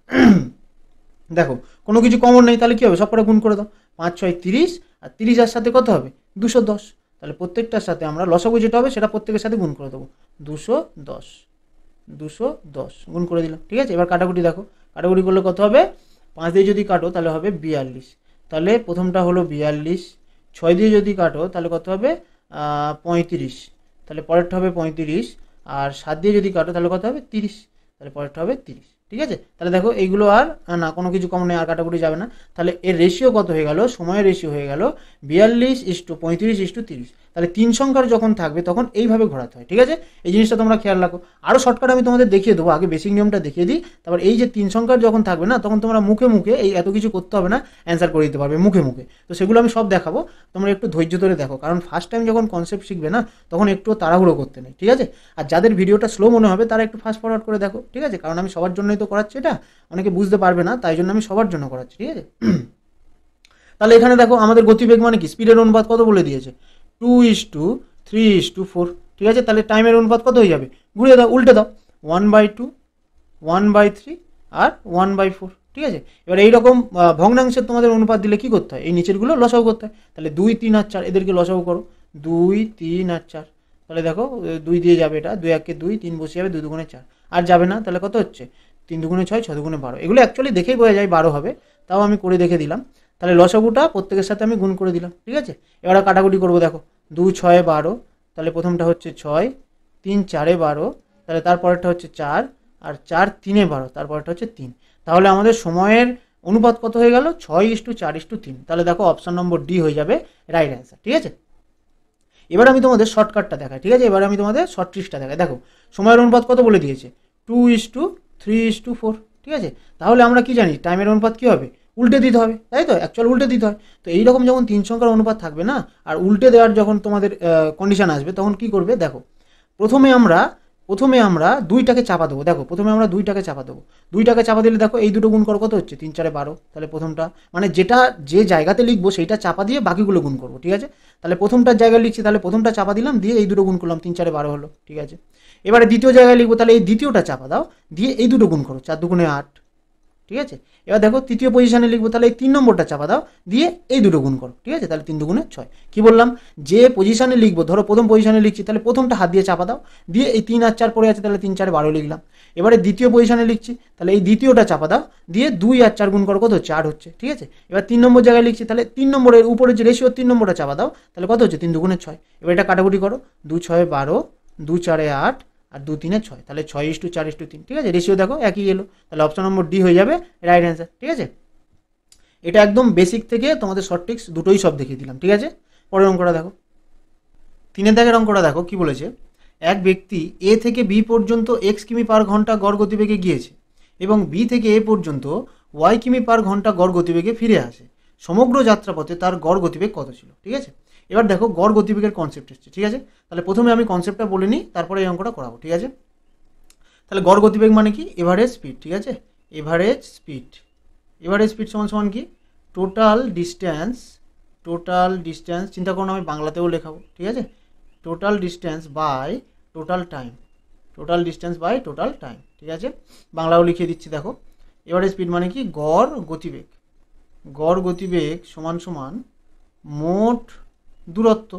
দেখো কোনো কিছু কমন নেই, তাহলে কী হবে? সব করে গুণ করে দাও। 5-6 30, আর 30 আর সাথে কত হবে? 210। তাহলে প্রত্যেকটার সাথে আমরা লসাগু যেটা হবে সেটা প্রত্যেকের সাথে গুণ করে দেবো, 210 গুণ করে দিলাম, ঠিক আছে। এবার কাটাকুটি দেখো, কাটাকুটি করলে কত হবে? 5 দিয়ে যদি কাটো তাহলে হবে 42। তাহলে প্রথমটা হলো 42, 6 দিয়ে যদি কাটো তাহলে কত হবে? 35। তাহলে পরেরটা হবে 35, আর 7 দিয়ে যদি কাটো তাহলে কত হবে? 30। তাহলে পরেরটা হবে 30, ঠিক আছে। তাহলে দেখো এইগুলো আর না, কোনো কিছু কম নেই, আর কাটাকুটি যাবে না। তাহলে এর রেশিও কত হয়ে গেল? সময়ের রেশিও হয়ে গেল 42:35:30। তাহলে তিন সংখ্যার যখন থাকবে তখন এইভাবে ঘোরাতে হয়, ঠিক আছে। এই জিনিসটা তোমরা খেয়াল রাখো। আরও শর্টকাট আমি তোমাদের দেখিয়ে দেবো, আগে বেসিক নিয়মটা দেখিয়ে দিই, তারপর এই যে তিন সংখ্যার যখন থাকবে না তখন তোমরা মুখে মুখে এই এত কিছু করতে হবে না, অ্যান্সার করে দিতে পারবে মুখে মুখে। তো সেগুলো আমি সব দেখাবো, তোমরা একটু ধৈর্য ধরে দেখো, কারণ ফার্স্ট টাইম যখন কনসেপ্ট শিখবে না তখন একটু তাড়াহুড়ো করতে নেই, ঠিক আছে। আর যাদের ভিডিওটা স্লো মনে হবে তারা একটু ফাস্ট ফরওয়ার্ড করে দেখো, ঠিক আছে, কারণ আমি সবার জন্যই তো করাচ্ছি এটা, অনেকে বুঝতে পারবে না, তাই জন্য আমি সবার জন্য করাচ্ছি, ঠিক আছে। তাহলে এখানে দেখো আমাদের গতিবেগ মানে কি? স্পিডের অনুপাত কত বলে দিয়েছে? 2:3:4, ঠিক আছে। তাহলে টাইমের অনুপাত কত হয়ে যাবে? ঘুরিয়ে দাও, উল্টে দাও, 1/2, 1/3 আর 1/4, ঠিক আছে। এবার এইরকম ভগ্নাংশের তোমাদের অনুপাত দিলে কি করতে হয়? এই নিচেরগুলো লসাগু করতে হয়। তাহলে 2, 3 আর 4 এদেরকে লসাগু করো, 2, 3 আর 4। তাহলে দেখো 2 দিয়ে যাবে, এটা 2 1 2, 3 বসে যাবে, 2 2 4 আর যাবে না। তাহলে কত হচ্ছে? 3 2 6, 6 2 12। এগুলো অ্যাকচুয়ালি দেখেই বোঝা যায় 12 হবে, তাও আমি করে দেখে দিলাম। তাহলে লসাগুটা প্রত্যেকের সাথে আমি গুণ করে দিলাম, ঠিক আছে। এবার কাটাকুটি করবো, দেখো 2 6 12, তাহলে প্রথমটা হচ্ছে 6, 3 4 12, তাহলে তারপরেরটা হচ্ছে 4, আর 4 3 12, তারপরেরটা হচ্ছে 3। তাহলে আমাদের সময়ের অনুপাত কত হয়ে গেল? 6:4:3। তাহলে দেখো অপশান নম্বর ডি হয়ে যাবে রাইট অ্যান্সার, ঠিক আছে। এবার আমি তোমাদের শর্টকাটটা দেখাই, ঠিক আছে। এবার আমি তোমাদের শর্ট ট্রিক্সটা দেখাই। দেখো সময়ের অনুপাত কত বলে দিয়েছে? 2:3:4, ঠিক আছে। তাহলে আমরা কি জানি? টাইমের অনুপাত কী হবে? উল্টে দিতে হবে, তাই তো, অ্যাকচুয়াল উল্টে দিতে হয়। তো এইরকম যখন তিন সংখ্যার অনুপাত থাকবে না আর উল্টে দেওয়ার যখন তোমাদের কন্ডিশন আসবে তখন কি করবে? দেখো প্রথমে আমরা প্রথমে আমরা 2টাকে চাপা দেবো। দেখো প্রথমে আমরা 2টাকে চাপা দেবো। 2টাকে চাপা দিলে দেখো এই দুটো গুণ করো, কত হচ্ছে 3 4 12। তাহলে প্রথমটা মানে যেটা যে জায়গাতে লিখবো সেইটা চাপা দিয়ে বাকিগুলো গুণ করবো, ঠিক আছে। তাহলে প্রথমটার জায়গায় লিখছি, তাহলে প্রথমটা চাপা দিলাম, দিয়ে এই দুটো গুণ করলাম, 3 4 12 হলো, ঠিক আছে। এবারে দ্বিতীয় জায়গায় লিখবো, তাহলে এই দ্বিতীয়টা চাপা দাও, দিয়ে এই দুটো গুণ করো, 4 2 8, ঠিক আছে। এবার দেখো তৃতীয় পজিশনে লিখবো, তাহলে এই 3 নম্বরটা চাপা দাও, দিয়ে এই দুটো গুণ করো, ঠিক আছে। তাহলে 3 2 6। কি বললাম, যে পজিশনে লিখবো, ধরো প্রথম পজিশনে লিখছি, তাহলে প্রথমটা হাত দিয়ে চাপা দাও, দিয়ে এই 3 আর 4 পড়ে আছে, তাহলে 3 4 12 লিখলাম। এবারে দ্বিতীয় পজিশনে লিখছি, তাহলে এই দ্বিতীয়টা চাপা দাও, দিয়ে 2 আর 4 গুণ করো, কত 4 হচ্ছে, ঠিক আছে। এবার 3 নম্বর জায়গায় লিখছি, তাহলে 3 নম্বরের উপরে যে রেশিও 3 নম্বরটা চাপা দাও, তাহলে কত হচ্ছে 3 2 6। এবার এটা কাটাকুটি করো, 2 6 12, 2 4 8 আর 2 3 6, তাহলে 6:4:3, ঠিক আছে। রেশিও দেখো একই এলো, তাহলে অপশন নম্বর ডি হয়ে যাবে রাইট অ্যান্সার, ঠিক আছে। এটা একদম বেসিক থেকে তোমাদের শর্ট ট্রিক্স দুটোই সব দেখিয়ে দিলাম, ঠিক আছে। পরের অঙ্কটা দেখো, 3 দাগের অঙ্কটা দেখো কি বলেছে। এক ব্যক্তি এ থেকে বি পর্যন্ত x কিমি পার ঘন্টা গড় গতিবেগে গিয়েছে এবং বি থেকে এ পর্যন্ত y কিমি পার ঘন্টা গড় গতিবেগে ফিরে আসে। সমগ্র যাত্রাপথে তার গড় গতিবেগ কত ছিল, ঠিক আছে। এবার দেখো গড় গতিবেগের কনসেপ্ট এসছে, ঠিক আছে। তাহলে প্রথমে আমি কনসেপ্টটা বলে নিই, তারপরে এই অঙ্কটা করাবো, ঠিক আছে। তাহলে গড় গতিবেগ মানে কি, এভারেজ স্পিড, ঠিক আছে। এভারেজ স্পিড, এভারেজ স্পিড সমান সমান কি, টোটাল ডিস্ট্যান্স, টোটাল ডিস্ট্যান্স, চিন্তা করুন আমি বাংলাতেও লেখাবো, ঠিক আছে। Total distance by total time, total distance by total time, ঠিক আছে। বাংলাও লিখিয়ে দিচ্ছি দেখো। এভারেজ স্পিড মানে কি, গড় গতিবেগ, গড় গতিবেগ সমান সমান মোট দূরত্ব,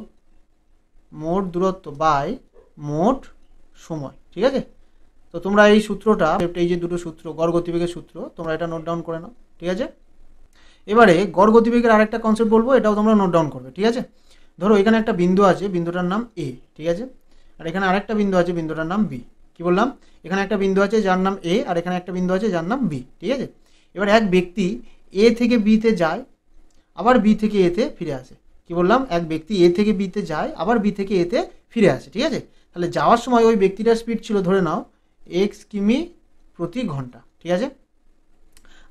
মোট দূরত্ব বাই মোট সময়, ঠিক আছে। তো তোমরা এই সূত্রটা, এই যে দুটো সূত্র গড় গতিবেগের সূত্র, তোমরা এটা নোট ডাউন করে নাও, ঠিক আছে। এবারে গড় গতিবেগের আরেকটা কনসেপ্ট বলবো, এটাও তোমরা নোট ডাউন করবে, ঠিক আছে। ধরো এখানে একটা বিন্দু আছে, বিন্দুটার নাম এ, ঠিক আছে। আর এখানে আরেকটা বিন্দু আছে, বিন্দুটার নাম বি। কি বললাম, এখানে একটা বিন্দু আছে যার নাম এ, আর এখানে একটা বিন্দু আছে যার নাম বি, ঠিক আছে। এবার এক ব্যক্তি এ থেকে বিতে যায়, আবার বি থেকে এতে ফিরে আসে। কি বললাম, এক ব্যক্তি এ থেকে বিতে যায়, আবার বি থেকে এতে ফিরে আসে, ঠিক আছে। তাহলে যাওয়ার সময় ওই ব্যক্তিটার স্পিড ছিল ধরে নাও x কিমি প্রতি ঘন্টা, ঠিক আছে।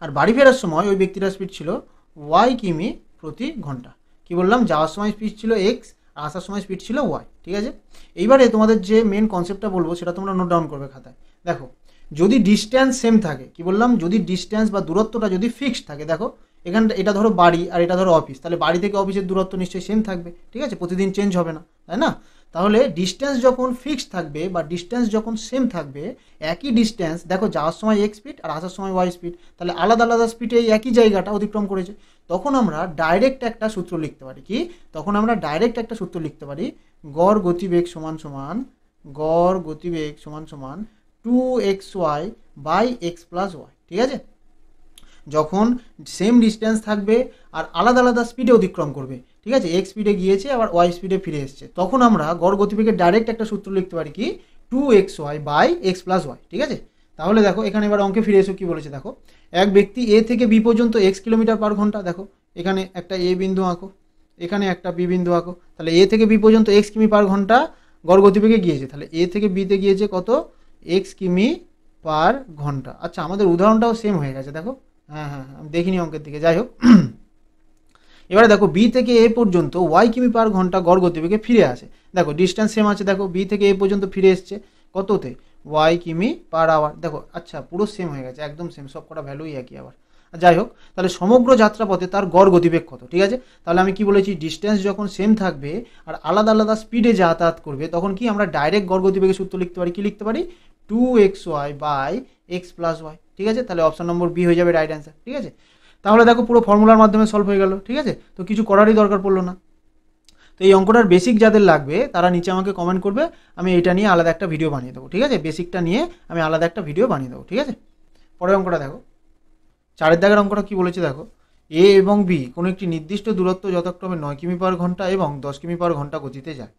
আর বাড়ি ফেরার সময় ওই ব্যক্তিটার স্পিড ছিল y কিমি প্রতি ঘন্টা। কি বললাম, যাওয়ার সময় স্পিড ছিল x, আর আসার সময় স্পিড ছিল y, ঠিক আছে। এইবারে তোমাদের যে মেন কনসেপ্টটা বলবো সেটা তোমরা নোট ডাউন করবে খাতায়। দেখো যদি ডিস্ট্যান্স সেম থাকে, কি বললাম, যদি ডিস্ট্যান্স বা দূরত্বটা যদি ফিক্সড থাকে, দেখো এখানটা এটা ধরো বাড়ি আর এটা ধরো অফিস, তাহলে বাড়ি থেকে অফিসের দূরত্ব নিশ্চয়ই সেম থাকবে, ঠিক আছে, প্রতিদিন চেঞ্জ হবে না, তাই না। তাহলে ডিস্ট্যান্স যখন ফিক্সড থাকবে বা ডিস্ট্যান্স যখন সেম থাকবে, একই ডিস্ট্যান্স, দেখো যাওয়ার সময় x স্পিড আর আসার সময় y স্পিড, তাহলে আলাদা আলাদা স্পিডে এই একই জায়গাটা অতিক্রম করেছে, তখন আমরা ডাইরেক্ট একটা সূত্র লিখতে পারি। কি, তখন আমরা ডাইরেক্ট একটা সূত্র লিখতে পারি, গড় গতিবেগ সমান সমান, গড় গতিবেগ সমান সমান 2xy by x plus Y, ঠিক আছে। যখন সেম ডিস্ট্যান্স থাকবে আর আলাদা আলাদা স্পিডে অতিক্রম করবে, ঠিক আছে, x স্পিডে গিয়েছে আবার y স্পিডে ফিরে এসছে, তখন আমরা গড় গতিবেগের ডাইরেক্ট একটা সূত্র লিখতে পারি, কি 2xy by x plus Y, ঠিক আছে। তাহলে দেখো এখানে এবার অঙ্কে ফিরে এসো, কি বলেছে দেখো, এক ব্যক্তি এ থেকে বি পর্যন্ত x কিলোমিটার পার ঘন্টা, দেখো এখানে একটা এ বিন্দু আঁকো, এখানে একটা বি বিন্দু আঁকো, তাহলে এ থেকে বি পর্যন্ত x কিমি পার ঘন্টা গড় গতিবেগে গিয়েছে, তাহলে এ থেকে বিতে গিয়েছে কত, x কিমি পার ঘন্টা। আচ্ছা আমাদের উদাহরণটাও সেম হয়ে গেছে, দেখো, হ্যাঁ হ্যাঁ আমি দেখিনি অঙ্কের দিকে, যাই হোক। এবারে দেখো বি থেকে এ পর্যন্ত y কিমি পার ঘন্টা গড় গতিবেগে ফিরে আসে, দেখো ডিস্ট্যান্স সেম আছে, দেখো বি থেকে এ পর্যন্ত ফিরে এসছে কততে, y কিমি পার আওয়ার, দেখো আচ্ছা পুরো সেম হয়ে গেছে, একদম সেম, সব কটা ভ্যালুই একই আবার। যাই হোক, তাহলে সমগ্র যাত্রাপথে তার গড় গতিবেগ কত, ঠিক আছে। তাহলে আমি কি বলেছি, ডিস্ট্যান্স যখন সেম থাকবে আর আলাদা আলাদা স্পিডে যাতায়াত করবে, তখন কি আমরা ডাইরেক্ট গড় গতিবেগের সূত্র লিখতে পারি, কি লিখতে পারি, 2xy by x plus Y, ঠিক আছে। তাহলে অপশন নম্বর বি হয়ে যাবে রাইট অ্যান্সার, ঠিক আছে। তাহলে দেখো পুরো ফর্মুলার মাধ্যমে সলভ হয়ে গেল, ঠিক আছে, তো কিছু করারই দরকার পড়লো না। তো এই অঙ্কটার বেসিক যাদের লাগবে তারা নিচে আমাকে কমেন্ট করবে, আমি এটা নিয়ে আলাদা একটা ভিডিও বানিয়ে দেবো, ঠিক আছে, বেসিকটা নিয়ে আমি আলাদা একটা ভিডিও বানিয়ে দেবো, ঠিক আছে। পরের অঙ্কটা দেখো, 4 দাগের অঙ্কটা কি বলেছে দেখো, এ এবং বি কোনো একটি নির্দিষ্ট দূরত্ব যথাক্রমে 9 কিমি পার ঘন্টা এবং 10 কিমি পার ঘন্টা গতিতে যায়।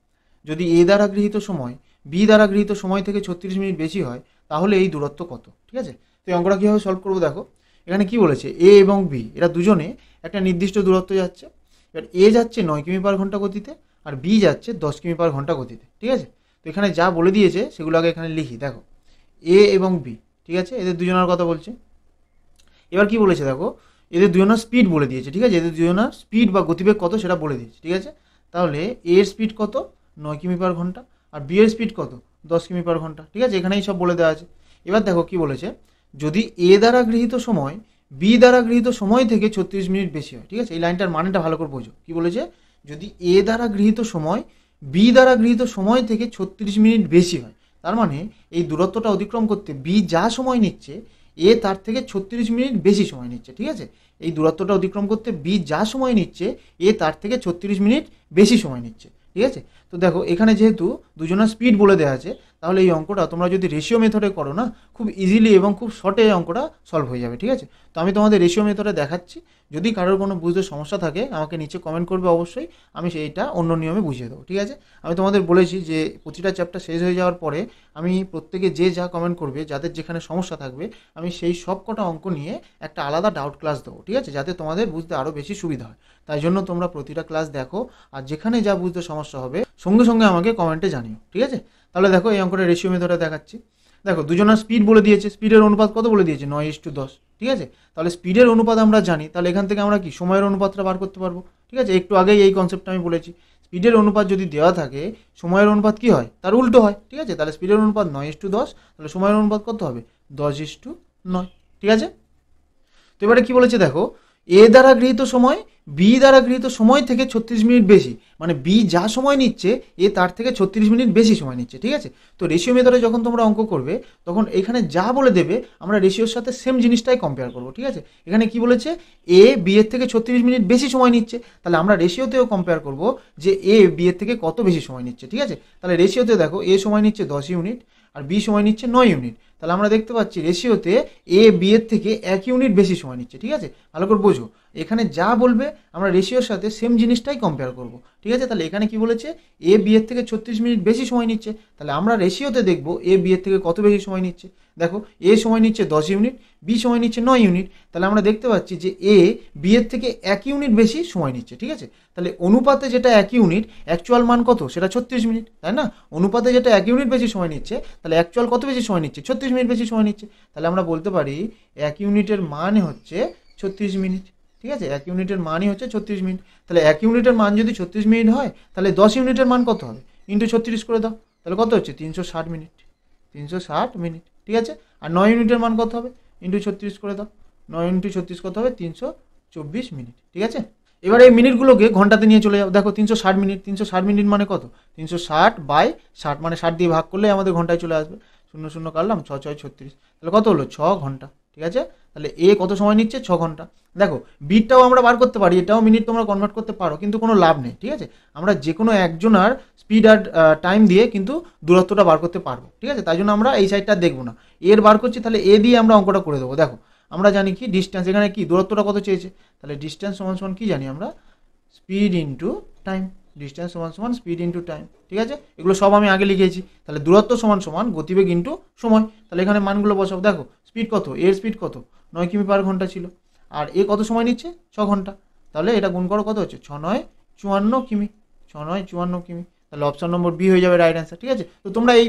যদি এ দ্বারা গৃহীত সময় বি দ্বারা গৃহীত সময় থেকে 36 মিনিট বেশি হয়, তাহলে এই দূরত্ব কত, ঠিক আছে। তো এই অঙ্কটা কীভাবে সলভ করবো দেখো, এখানে কি বলেছে, এ এবং বি এরা দুজনে একটা নির্দিষ্ট দূরত্ব যাচ্ছে, এবার এ যাচ্ছে 9 কিমি পার ঘন্টা গতিতে আর বি যাচ্ছে 10 কিমি পার ঘন্টা গতিতে, ঠিক আছে। তো এখানে যা বলে দিয়েছে সেগুলো আগে এখানে লিখি, দেখো এ এবং বি, ঠিক আছে, এদের দুজনের কথা বলছে। এবার কি বলেছে দেখো, এদের দুজনের স্পিড বলে দিয়েছে, ঠিক আছে, এদের দুজনের স্পিড বা গতিবেগ কত সেটা বলে দিয়েছে, ঠিক আছে। তাহলে এ এর স্পিড কত, 9 কিমি পার ঘন্টা, আর বি এর স্পিড কত, 10 কিমি/ঘন্টা। ঠিক আছে, এখানেই সব বলে দেওয়া আছে। এবার দেখো কি বলেছে, যদি এ দ্বারা গৃহীত সময় বি দ্বারা গৃহীত সময় থেকে 36 মিনিট বেশি হয়। ঠিক আছে, এই লাইনটার মানেটা ভালো করে বোঝো। কি বলেছে, যদি এ দ্বারা গৃহীত সময় বি দ্বারা গৃহীত সময় থেকে 36 মিনিট বেশি হয়, তার মানে এই দূরত্বটা অতিক্রম করতে বি যা সময় নিচ্ছে এ তার থেকে 36 মিনিট বেশি সময় নিচ্ছে। ঠিক আছে, এই দূরত্বটা অতিক্রম করতে বি যা সময় নিচ্ছে এ তার থেকে 36 মিনিট বেশি সময় নিচ্ছে। ঠিক আছে, তো দেখো এখানে যেহেতু দুজনের স্পিড বলে দেওয়া আছে, তাহলে এই অঙ্কটা তোমরা যদি রেশিও মেথডে করো না, খুব ইজিলি এবং খুব শর্টে এই অঙ্কটা সলভ হয়ে যাবে। ঠিক আছে, তো আমি তোমাদের রেশিও মেথডে দেখাচ্ছি। যদি কারোর কোনো বুঝতে সমস্যা থাকে আমাকে নিচে কমেন্ট করবে, অবশ্যই আমি সেইটা অন্য নিয়মে বুঝিয়ে দেবো। ঠিক আছে, আমি তোমাদের বলেছি যে প্রতিটা চ্যাপ্টার শেষ হয়ে যাওয়ার পরে আমি প্রত্যেকে যে যা কমেন্ট করবে, যাদের যেখানে সমস্যা থাকবে, আমি সেই সব কটা অঙ্ক নিয়ে একটা আলাদা ডাউট ক্লাস দেবো। ঠিক আছে, যাতে তোমাদের বুঝতে আরও বেশি সুবিধা হয়। তাই জন্য তোমরা প্রতিটা ক্লাস দেখো, আর যেখানে যা বুঝতে সমস্যা হবে সঙ্গে সঙ্গে আমাকে কমেন্টে জানিও। ঠিক আছে, তাহলে দেখো এই অঙ্কটা রেশিও মেথডে দেখাচ্ছি। দেখো দুজনের স্পিড বলে দিয়েছে, স্পিডের অনুপাত কত বলে দিয়েছে, 9:10। ঠিক আছে, তাহলে স্পিডের অনুপাত আমরা জানি, তাহলে এখান থেকে আমরা কি সময়ের অনুপাতটা বার করতে পারবো। ঠিক আছে, একটু আগেই এই কনসেপ্টটা আমি বলেছি, স্পিডের অনুপাত যদি দেওয়া থাকে সময়ের অনুপাত কি হয়, তার উল্টো হয়। ঠিক আছে, তাহলে স্পিডের অনুপাত 9:10, তাহলে সময়ের অনুপাত কত হবে, 10:9। ঠিক আছে, তো এবারে কি বলেছে দেখো, এ দ্বারা গৃহীত সময় বি দ্বারা গৃহীত সময় থেকে 36 মিনিট বেশি, মানে বি যা সময় নিচ্ছে এ তার থেকে 36 মিনিট বেশি সময় নিচ্ছে। ঠিক আছে, তো রেশিও মেথডে যখন তোমরা অঙ্ক করবে তখন এখানে যা বলে দেবে আমরা রেশিওর সাথে সেম জিনিসটাই কম্পেয়ার করবো। ঠিক আছে, এখানে কি বলেছে, এ বি এর থেকে 36 মিনিট বেশি সময় নিচ্ছে, তাহলে আমরা রেশিওতেও কম্পেয়ার করব যে এ বি এর থেকে কত বেশি সময় নিচ্ছে। ঠিক আছে, তাহলে রেশিওতে দেখো এ সময় নিচ্ছে 10 ইউনিট আর বি সময় নিচ্ছে 9 ইউনিট, তাহলে আমরা দেখতে পাচ্ছি রেশিওতে এ বি এর থেকে 1 ইউনিট বেশি সময় নিচ্ছে। ঠিক আছে, ভালো করে বোঝো, এখানে যা বলবে আমরা রেশিওর সাথে সেম জিনিসটাই কম্পেয়ার করব। ঠিক আছে, তাহলে এখানে কি বলেছে, এ বি এর থেকে 36 মিনিট বেশি সময় নিচ্ছে, তাহলে আমরা রেশিওতে দেখব এ বি এর থেকে কত বেশি সময় নিচ্ছে। দেখো এ সময় নিচ্ছে 10 ইউনিট, বি সময় নিচ্ছে 9 ইউনিট, তাহলে আমরা দেখতে পাচ্ছি যে এ বি এর থেকে 1 ইউনিট বেশি সময় নিচ্ছে। ঠিক আছে, তাহলে অনুপাতে যেটা 1 ইউনিট, অ্যাকচুয়াল মান কত, সেটা 36 মিনিট, তাই না। অনুপাতে যেটা 1 ইউনিট বেশি সময় নিচ্ছে, তাহলে অ্যাকচুয়াল কত বেশি সময় নিচ্ছে, 36 মিনিট বেশি সময় নিচ্ছে, তাহলে আমরা বলতে পারি 1 ইউনিটের মান হচ্ছে 36 মিনিট। ঠিক আছে, 1 ইউনিটের মানই হচ্ছে 36 মিনিট, তাহলে 1 ইউনিটের মান যদি 36 মিনিট হয়, তাহলে 10 ইউনিটের মান কত হবে, ইন্টু 36 করে দাও, তাহলে কত হচ্ছে 360 মিনিট। 360 মিনিট। ঠিক আছে, আর 9 ইউনিটের মান কত হবে, ইন্টু 36 করে দাও, 9 ইন্টু 36 কত হবে, 324 মিনিট। ঠিক আছে, এবার এই মিনিটগুলোকে ঘন্টাতে নিয়ে চলে যাও। দেখো 360 মিনিট, 360 মিনিট মানে কত, 360/60, মানে 60 দিয়ে ভাগ করলে আমাদের ঘন্টায় চলে আসবে। 0 0 কাটলাম, 6 6 36, তাহলে কত হলো, 6 ঘন্টা। ঠিক আছে, তাহলে এ কত সময় নিচ্ছে, 6 ঘন্টা। দেখো বিটটাও আমরা বার করতে পারি, এটাও মিনিট তোমরা কনভার্ট করতে পারো, কিন্তু কোনো লাভ নেই। ঠিক আছে, আমরা যে কোনো একজনের স্পিড আর টাইম দিয়ে কিন্তু দূরত্বটা বার করতে পারবো। ঠিক আছে, তাই জন্য আমরা এই সাইডটা দেখবো না, এর বার করছি, তাহলে এ দিয়ে আমরা অঙ্কটা করে দেবো। দেখো আমরা জানি কি ডিস্টেন্স, এখানে কি দূরত্বটা কত চেয়েছে, তাহলে ডিস্টেন্স সমান সমান কি জানি আমরা, স্পিড ইন্টু টাইম। ডিস্টেন্স সমান সমান স্পিড ইন্টু টাইম। ঠিক আছে, এগুলো সব আমি আগে লিখেছি। তাহলে দূরত্ব সমান সমান গতিবেগ ইন্টু সময়, তাহলে এখানে মানগুলো বসাবো। দেখো স্পিড কত, এর স্পিড কত, 9 কিমি/ঘন্টা ছিল, আর এ কত সময় নিচ্ছে, 6 ঘন্টা, তাহলে এটা গুণ করো, কত হচ্ছে, 6 9 54 কিমি, 6 9 54 কিমি, তাহলে অপশন নম্বর বি হয়ে যাবে রাইট অ্যান্সার। ঠিক আছে, তো তোমরা এই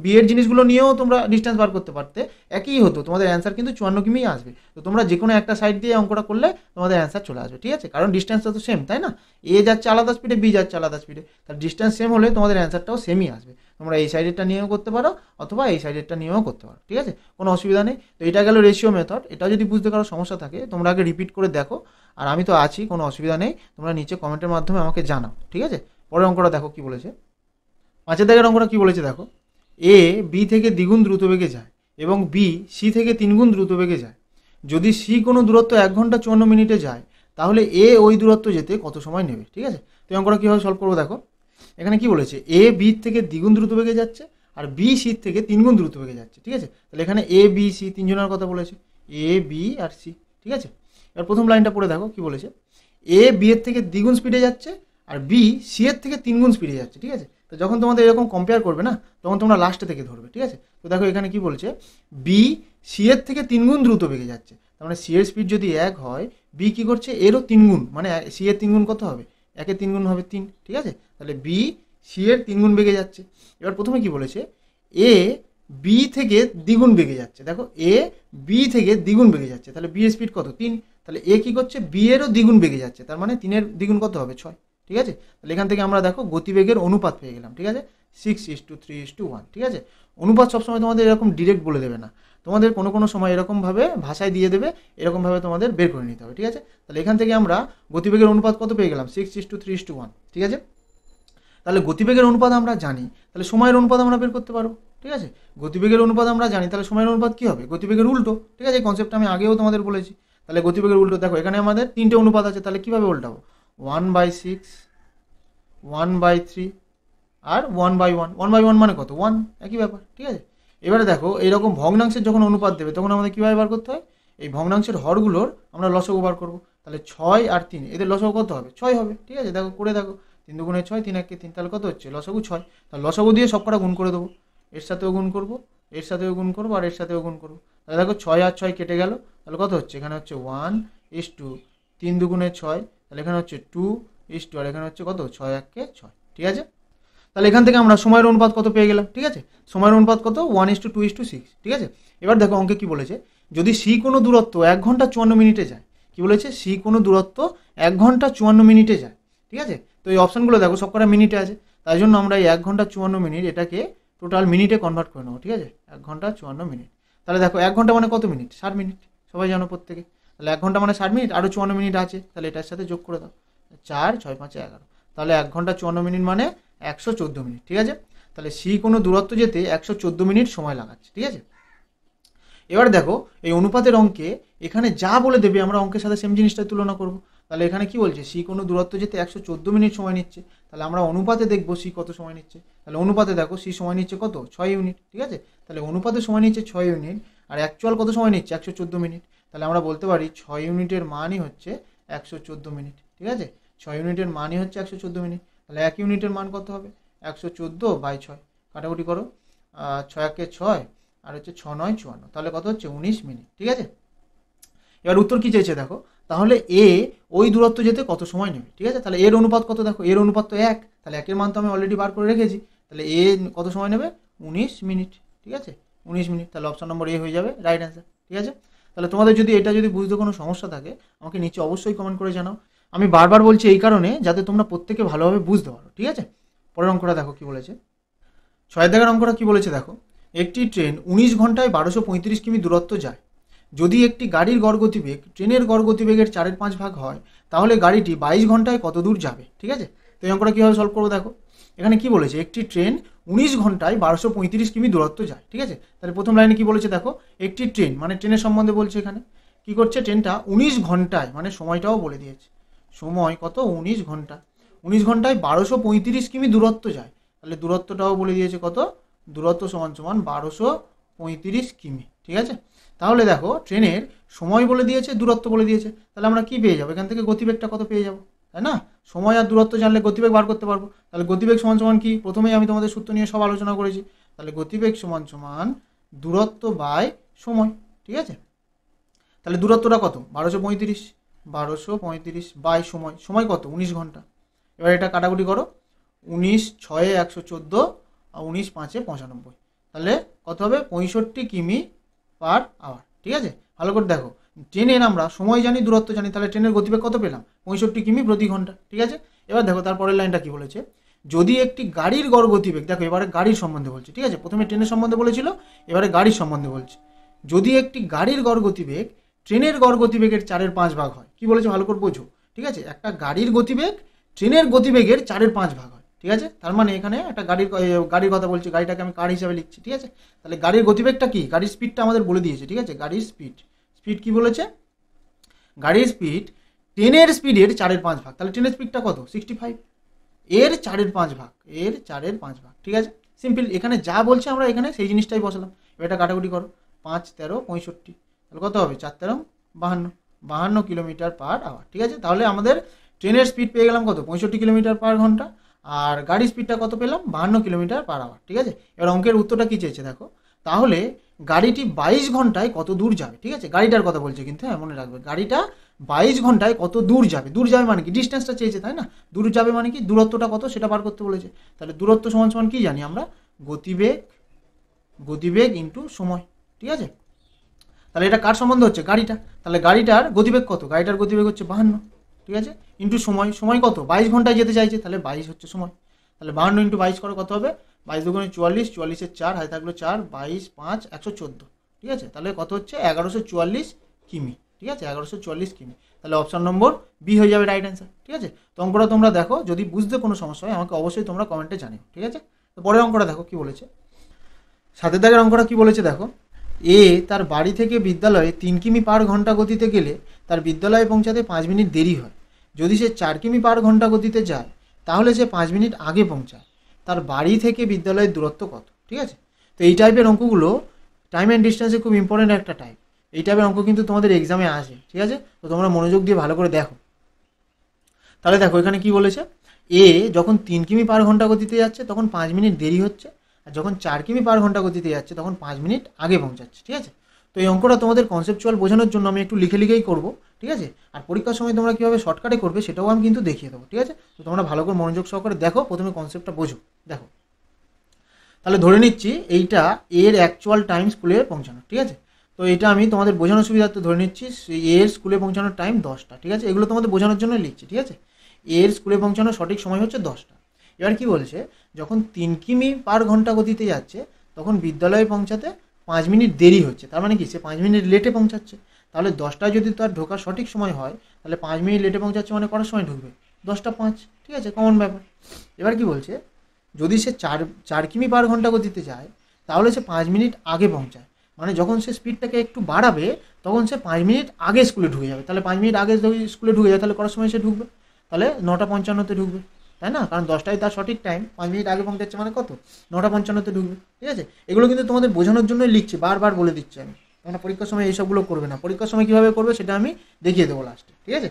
বিয়ের জিনিসগুলো নিয়েও তোমরা ডিস্টেন্স বার করতে পারতে, একই হতো, তোমাদের অ্যান্সার কিন্তু 54 কিমিই আসবে। তো তোমরা যে কোনো একটা সাইড দিয়ে অঙ্কটা করলে তোমাদের অ্যান্সার চলে আসবে। ঠিক আছে, কারণ ডিস্টেন্সটা তো সেম, তাই না, এ যাচ্ছে আলাদা স্পিডে, বি যাচ্ছে আলাদা স্পিডে, তার ডিস্টেন্স সেম হলে তোমাদের অ্যান্সারটাও সেমই আসবে। তোমরা এই সাইডেরটা নিয়েও করতে পারো অথবা এই সাইডেরটা নিয়েও করতে পারো। ঠিক আছে, কোনো অসুবিধা নেই। তো এটা গেল রেশিও মেথড। এটা যদি বুঝতে কারো সমস্যা থাকে তোমরা আগে রিপিট করে দেখো, আর আমি তো আছি, কোনো অসুবিধা নেই, তোমরা নিচে কমেন্টের মাধ্যমে আমাকে জানাও। ঠিক আছে, পরের অঙ্কটা দেখো কি বলেছে, 5 দাগের অঙ্কটা কি বলেছে দেখো, এ বি থেকে দ্বিগুণ দ্রুত বেগে যায় এবং বি সি থেকে 3 গুণ দ্রুত বেগে যায়। যদি সি কোনো দূরত্ব 1 ঘন্টা 54 মিনিটে যায়, তাহলে এ ওই দূরত্ব যেতে কত সময় নেবে। ঠিক আছে, তো অঙ্কটা কীভাবে সলভ করবো দেখো, এখানে কি বলেছে, এ বি থেকে দ্বিগুণ দ্রুত বেগে যাচ্ছে আর বি সি থেকে 3 গুণ দ্রুত বেগে যাচ্ছে। ঠিক আছে, তাহলে এখানে এ বি সি তিনজনের কথা বলেছে, এ বি আর সি। ঠিক আছে, এবার প্রথম লাইনটা পড়ে দেখো কি বলেছে, এ বি এর থেকে দ্বিগুণ স্পিডে যাচ্ছে আর বি সি এর থেকে 3 গুণ স্পিডে যাচ্ছে। ঠিক আছে, তো যখন তোমাদের এরকম কম্পেয়ার করবে না, তখন তোমরা লাস্টে থেকে ধরবে। ঠিক আছে, তো দেখো এখানে কি বলছে, বি সি এর থেকে 3 গুণ দ্রুত বেগে যাচ্ছে, তার মানে সি এর স্পিড যদি 1 হয়, বি কী করছে, এরও 3 গুণ, মানে সি এর 3 গুণ কত হবে, 1 এর 3 গুণ হবে 3। ঠিক আছে, তাহলে বি সি এর 3 গুণ বেগে যাচ্ছে। এবার প্রথমে কি বলেছে, এ বি থেকে দ্বিগুণ বেগে যাচ্ছে। দেখো এ বি থেকে দ্বিগুণ বেগে যাচ্ছে, তাহলে বি এর স্পিড কত, 3, তাহলে এ কী করছে, বি এরও দ্বিগুণ বেগে যাচ্ছে, তার মানে 3 এর দ্বিগুণ কত হবে, 6। ঠিক আছে, তাহলে এখান থেকে আমরা দেখো গতিবেগের অনুপাত পেয়ে গেলাম। ঠিক আছে, 6:3:1, ঠিক আছে। অনুপাত সবসময় তোমাদের এরকম ডিরেক্ট বলে দেবে না, তোমাদের কোনো কোনো সময় এরকমভাবে ভাষায় দিয়ে দেবে, এরকমভাবে তোমাদের বের করে নিতে হবে, ঠিক আছে। তাহলে এখান থেকে আমরা গতিবেগের অনুপাত কত পেয়ে গেলাম, 6:3:1, ঠিক আছে। তাহলে গতিবেগের অনুপাত আমরা জানি, তাহলে সময়ের অনুপাত আমরা বের করতে পারবো, ঠিক আছে। গতিবেগের অনুপাত আমরা জানি, তাহলে সময়ের অনুপাত কী হবে, গতিবেগের উল্টো, ঠিক আছে। এই কনসেপ্টটা আমি আগেও তোমাদের বলেছি। তাহলে গতিবেগের উল্টো, দেখো এখানে আমাদের 3টে অনুপাত আছে, তাহলে কীভাবে উল্টাবো, 1/6, 1/3 আর 1/1, 1/1 মানে কত, 1, একই ব্যাপার, ঠিক আছে। এবারে দেখো এইরকম ভগ্নাংশের যখন অনুপাত দেবে তখন আমাদের কীভাবে বার করতে হয়, এই ভগ্নাংশের হরগুলোর আমরা লসাগু বার করবো। তাহলে 6 আর 3 এদের লসাগু কত হবে, 6 হবে, ঠিক আছে। দেখো করে দেখো, 3 দুগুণে 6, 3 একে 3, তাহলে কত হচ্ছে, লসাগু 6। তাহলে লসাগু দিয়ে সব কটা গুণ করে দেবো, এর সাথেও গুণ করবো, এর সাথেও গুণ করবো, আর এর সাথেও গুণ করবো। তাহলে দেখো 6 আর 6 কেটে গেল, তাহলে কত হচ্ছে, এখানে হচ্ছে 1:2, 3 দুগুণে 6, তাহলে এখানে হচ্ছে 2:2, আর এখানে হচ্ছে কত, 6 একে 6, ঠিক আছে। তাহলে এখান থেকে আমরা সময়ের অনুপাত কত পেয়ে গেলাম, ঠিক আছে। সময়ের অনুপাত কত, 1:2:6, ঠিক আছে। এবার দেখো অঙ্কে কি বলেছে, যদি সি কোনো দূরত্ব 1 ঘন্টা 54 মিনিটে যায়, কি বলেছে, সি কোনো দূরত্ব 1 ঘন্টা 54 মিনিটে যায়, ঠিক আছে। তো এই অপশানগুলো দেখো সব কটা মিনিটে আছে, তাই জন্য আমরা এই 1 ঘন্টা 54 মিনিট এটাকে টোটাল মিনিটে কনভার্ট করে নেবো, ঠিক আছে। 1 ঘন্টা 54 মিনিট, তাহলে দেখো 1 ঘন্টা মানে কত মিনিট, 60 মিনিট, সবাই জানো প্রত্যেকে। তাহলে 1 ঘন্টা মানে 60 মিনিট, আরও 54 মিনিট আছে, তাহলে এটার সাথে যোগ করে দাও, 4, 6, 5, 11, তাহলে 1 ঘন্টা 54 মিনিট মানে 114 মিনিট, ঠিক আছে। তাহলে সি কোনো দূরত্ব যেতে 114 মিনিট সময় লাগাচ্ছে, ঠিক আছে। এবার দেখো এই অনুপাতের অঙ্কে এখানে যা বলে দেবে আমরা অঙ্কের সাথে সেম জিনিসটাই তুলনা করব। তাহলে এখানে কি বলছে, সি কোনো দূরত্ব যেতে 114 মিনিট সময় নিচ্ছে, তাহলে আমরা অনুপাতে দেখবো সি কত সময় নিচ্ছে। তাহলে অনুপাতে দেখো সি সময় নিচ্ছে কত, 6 ইউনিট, ঠিক আছে। তাহলে অনুপাতে সময় নিচ্ছে 6 ইউনিট, আর অ্যাকচুয়াল কত সময় নিচ্ছে, 114 মিনিট। তাহলে আমরা বলতে পারি 6 ইউনিটের মানই হচ্ছে 114 মিনিট, ঠিক আছে। 6 ইউনিটের মানই হচ্ছে 114 মিনিট। তাহলে 1 ইউনিটের মান কত হবে, 114/6, কাটাকুটি করো, 6 একে 6, আর হচ্ছে 6 9 54, তাহলে কত হচ্ছে 19 মিনিট, ঠিক আছে। এবার উত্তর কি চেয়েছে দেখো, তাহলে এ ওই দূরত্ব যেতে কত সময় নেবে, ঠিক আছে। তাহলে এর অনুপাত কত, দেখো এর অনুপাত তো 1, তাহলে 1-এর মান তো আমি অলরেডি বার করে রেখেছি, তাহলে এ কত সময় নেবে, 19 মিনিট, ঠিক আছে, 19 মিনিট। তাহলে অপশন নম্বর এ হয়ে যাবে রাইট অ্যান্সার, ঠিক আছে। তাহলে তোমাদের যদি এটা যদি বুঝতে কোনো সমস্যা থাকে আমাকে নিচে অবশ্যই কমেন্ট করে জানাও। আমি বারবার বলছি এই কারণে যাতে তোমরা প্রত্যেকে ভালোভাবে বুঝতে পারো, ঠিক আছে। পরের অঙ্কটা দেখো কি বলেছে, 6 দাগের অঙ্কটা কি বলেছে দেখো, একটি ট্রেন 19 ঘন্টায় 1235 কিমি দূরত্ব যায়। যদি একটি গাড়ির গড় গতিবেগ ট্রেনের গড় গতিবেগের 4/5 ভাগ হয়, তাহলে গাড়িটি 22 ঘন্টায় কত দূর যাবে, ঠিক আছে। তো এই অঙ্কটা কীভাবে সলভ করবো দেখো, এখানে কি বলেছে, একটি ট্রেন 19 ঘন্টায় 1235 কিমি দূরত্ব যায়, ঠিক আছে। তাহলে প্রথম লাইনে কি বলেছে দেখো, একটি ট্রেন মানে ট্রেনের সম্বন্ধে বলছে, এখানে কি করছে, ট্রেনটা 19 ঘন্টায় মানে সময়টাও বলে দিয়েছে, সময় কত, 19 ঘন্টা, 19 ঘন্টায় 1235 কিমি দূরত্ব যায়, তাহলে দূরত্বটাও বলে দিয়েছে কত, দূরত্ব সমান সমান 1235 কিমি, ঠিক আছে। তাহলে দেখো ট্রেনের সময় বলে দিয়েছে, দূরত্ব বলে দিয়েছে, তাহলে আমরা কি পেয়ে যাবো, এখান থেকে গতিবেগটা কত পেয়ে যাবো, তাই না। সময় আর দূরত্ব জানলে গতিবেগ বার করতে পারবো। তাহলে গতিবেগ সমান সমান কি, প্রথমেই আমি তোমাদের সূত্র নিয়ে সব আলোচনা করেছি, তাহলে গতিবেগ সমান সমান দূরত্ব বাই সময়, ঠিক আছে। তাহলে দূরত্বটা কত, 1235 বাই সময়, সময় কত, 19 ঘন্টা। এবার এটা কাটাকুটি করো, 19 6 114 আর 19 5 95, তাহলে কত হবে, 65 কিমি পার আওয়ার, ঠিক আছে। ভালো করে দেখো, ট্রেনের আমরা সময় জানি, দূরত্ব জানি, তাহলে ট্রেনের গতিবেগ কত পেলাম, 65 কিমি প্রতি ঘন্টা, ঠিক আছে। এবার দেখো তারপরের লাইনটা কি বলেছে, যদি একটি গাড়ির গড় গতিবেগ, দেখো এবারে গাড়ির সম্বন্ধে বলছে, ঠিক আছে। প্রথমে ট্রেনের সম্বন্ধে বলেছিল, এবারে গাড়ির সম্বন্ধে বলছে। যদি একটি গাড়ির গড় গতিবেগ ট্রেনের গড় গতিবেগের 4/5 ভাগ হয়, কি বলেছে ভালো করে বোঝো, ঠিক আছে। একটা গাড়ির গতিবেগ ট্রেনের গতিবেগের 4/5 ভাগ হয়, ঠিক আছে। তার মানে এখানে একটা গাড়ির কথা বলছে, গাড়িটাকে আমি কার হিসাবে লিখছি, ঠিক আছে। তাহলে গাড়ির গতিবেগটা কি, গাড়ির স্পিডটা আমাদের বলে দিয়েছে, ঠিক আছে। গাড়ির স্পিড কি বলেছে, গাড়ির স্পিড ট্রেনের স্পিডের 4/5 ভাগ, তাহলে ট্রেনের স্পিডটা কত, 65, এর 4/5 ভাগ, এর 4/5 ভাগ, ঠিক আছে। সিম্পল, এখানে যা বলছে আমরা এখানে সেই জিনিসটাই বসালাম। এবার এটা কাটাকুটি করো, 5 13 65, তাহলে কত হবে, 4 13 52 কিলোমিটার পার আওয়ার, ঠিক আছে। তাহলে আমাদের ট্রেনের স্পিড পেয়ে গেলাম কত, 65 কিলোমিটার পার ঘন্টা, আর গাড়ির স্পিডটা কত পেলাম, 52 কিলোমিটার পার আওয়ার, ঠিক আছে। এবার অঙ্কের উত্তরটা কি চেয়েছে দেখো, তাহলে গাড়িটি 22 ঘন্টায় কত দূর যাবে, ঠিক আছে। গাড়িটার কথা বলছে কিন্তু, হ্যাঁ মনে রাখবে, গাড়িটা 22 ঘন্টায় কত দূর যাবে, দূর যাবে মানে কি, ডিস্টেন্সটা চেয়েছে তাই না, দূর যাবে মানে কি, দূরত্বটা কত সেটা বার করতে বলেছে। তাহলে দূরত্ব সমান সমান কি জানি আমরা, গতিবেগ ইন্টু সময়, ঠিক আছে। তাহলে এটা কার সম্বন্ধে হচ্ছে, গাড়িটা, তাহলে গাড়িটার গতিবেগ কত, গাড়িটার গতিবেগ হচ্ছে 52, ঠিক আছে, ইন্টু সময় কত, 22 ঘন্টায় যেতে চাইছে, তাহলে 22 হচ্ছে সময়, তাহলে 52 × 22 করো কত হবে, 22 দুগুণে 44, 44-এর 4, হাতে থাকলো 4, 22, 5, 114, ঠিক আছে। তাহলে কত হচ্ছে 1144 কিমি, ঠিক আছে, 1144 কিমি। তাহলে অপশন নম্বর বি হয়ে যাবে রাইট অ্যান্সার, ঠিক আছে। তো অঙ্কটা তোমরা দেখো, যদি বুঝতে কোনো সমস্যা হয় আমাকে অবশ্যই তোমরা কমেন্টে জানিও, ঠিক আছে। তো পরের অঙ্কটা দেখো কি বলেছে, 7 দাগের অঙ্কটা কি বলেছে দেখো। এ তার বাড়ি থেকে বিদ্যালয়ে 3 কিমি পার ঘন্টা গতিতে গেলে তার বিদ্যালয়ে পৌঁছাতে 5 মিনিট দেরি হয়। যদি সে 4 কিমি পার ঘন্টা গতিতে যায় তাহলে সে 5 মিনিট আগে পৌঁছায়। তার বাড়ি থেকে বিদ্যালয়ের দূরত্ব কত, ঠিক আছে। তো এই টাইপের অঙ্কগুলো টাইম অ্যান্ড ডিস্টেন্সে খুব ইম্পর্টেন্ট একটা টাইপ। এই টাইপের অঙ্ক কিন্তু তোমাদের এক্সামে আসে, ঠিক আছে। তো তোমরা মনোযোগ দিয়ে ভালো করে দেখো। তাহলে দেখো এখানে কি বলেছে, এ যখন 3 কিমি পার ঘন্টা গতিতে যাচ্ছে তখন 5 মিনিট দেরি হচ্ছে, আর যখন 4 কিমি পার ঘন্টা গতিতে যাচ্ছে তখন 5 মিনিট আগে পৌঁছাচ্ছে, ঠিক আছে। তো এই অঙ্কটা তোমাদের কনসেপচুয়াল বোঝানোর জন্য আমি একটু লিখেই করবো, ঠিক আছে। আর পরীক্ষার সময় তোমরা কীভাবে শর্টকাটে করবে সেটাও আমি কিন্তু দেখিয়ে দেবো, ঠিক আছে। তো তোমরা ভালো করে মনোযোগ সহকারে দেখো, প্রথমে কনসেপ্টটা বোঝো। দেখো তাহলে ধরে নিচ্ছি এইটা এর অ্যাকচুয়াল টাইম স্কুলে পৌঁছানো, ঠিক আছে। তো এটা আমি তোমাদের বোঝানোর সুবিধার্থে ধরে নিচ্ছি এর স্কুলে পৌঁছানোর টাইম 10টা, ঠিক আছে। এগুলো তোমাদের বোঝানোর জন্য লিখছি, ঠিক আছে। এর স্কুলে পৌঁছানোর সঠিক সময় হচ্ছে 10টা। এবার কি বলছে, যখন 3 কিমি পার ঘন্টা গতিতে যাচ্ছে তখন বিদ্যালয়ে পৌঁছাতে 5 মিনিট দেরি হচ্ছে। তার মানে কি, সে 5 মিনিট লেটে পৌঁছাচ্ছে। তাহলে 10টায় যদি তার ঢোকার সঠিক সময় হয় তাহলে 5 মিনিট লেটে পৌঁছাচ্ছে মানে কটার সময় ঢুকবে, 10টা 5, ঠিক আছে, কমন ব্যাপার। এবার কি বলছে, যদি সে 4 কিমি পার ঘন্টা গতিতে যায় তাহলে সে 5 মিনিট আগে পৌঁছায়। মানে যখন সে স্পিডটাকে একটু বাড়াবে তখন সে 5 মিনিট আগে স্কুলে ঢুকে যাবে। তাহলে 5 মিনিট আগে যদি স্কুলে ঢুকে যায় তাহলে কটার সময় সে ঢুকবে, তাহলে 9:55-তে ঢুকবে, তাই না। কারণ 10টায় তার সঠিক টাইম, 5 মিনিট আগে পৌঁছাচ্ছে মানে কত, 9:55-তে ঢুকবে, ঠিক আছে। এগুলো কিন্তু তোমাদের বোঝানোর জন্যই লিখছি, বারবার বলে দিচ্ছি আমি। তোমরা পরীক্ষার সময় এইসবগুলো করবে না, পরীক্ষার সময় কীভাবে করবে সেটা আমি দেখিয়ে দেবো লাস্টে, ঠিক আছে।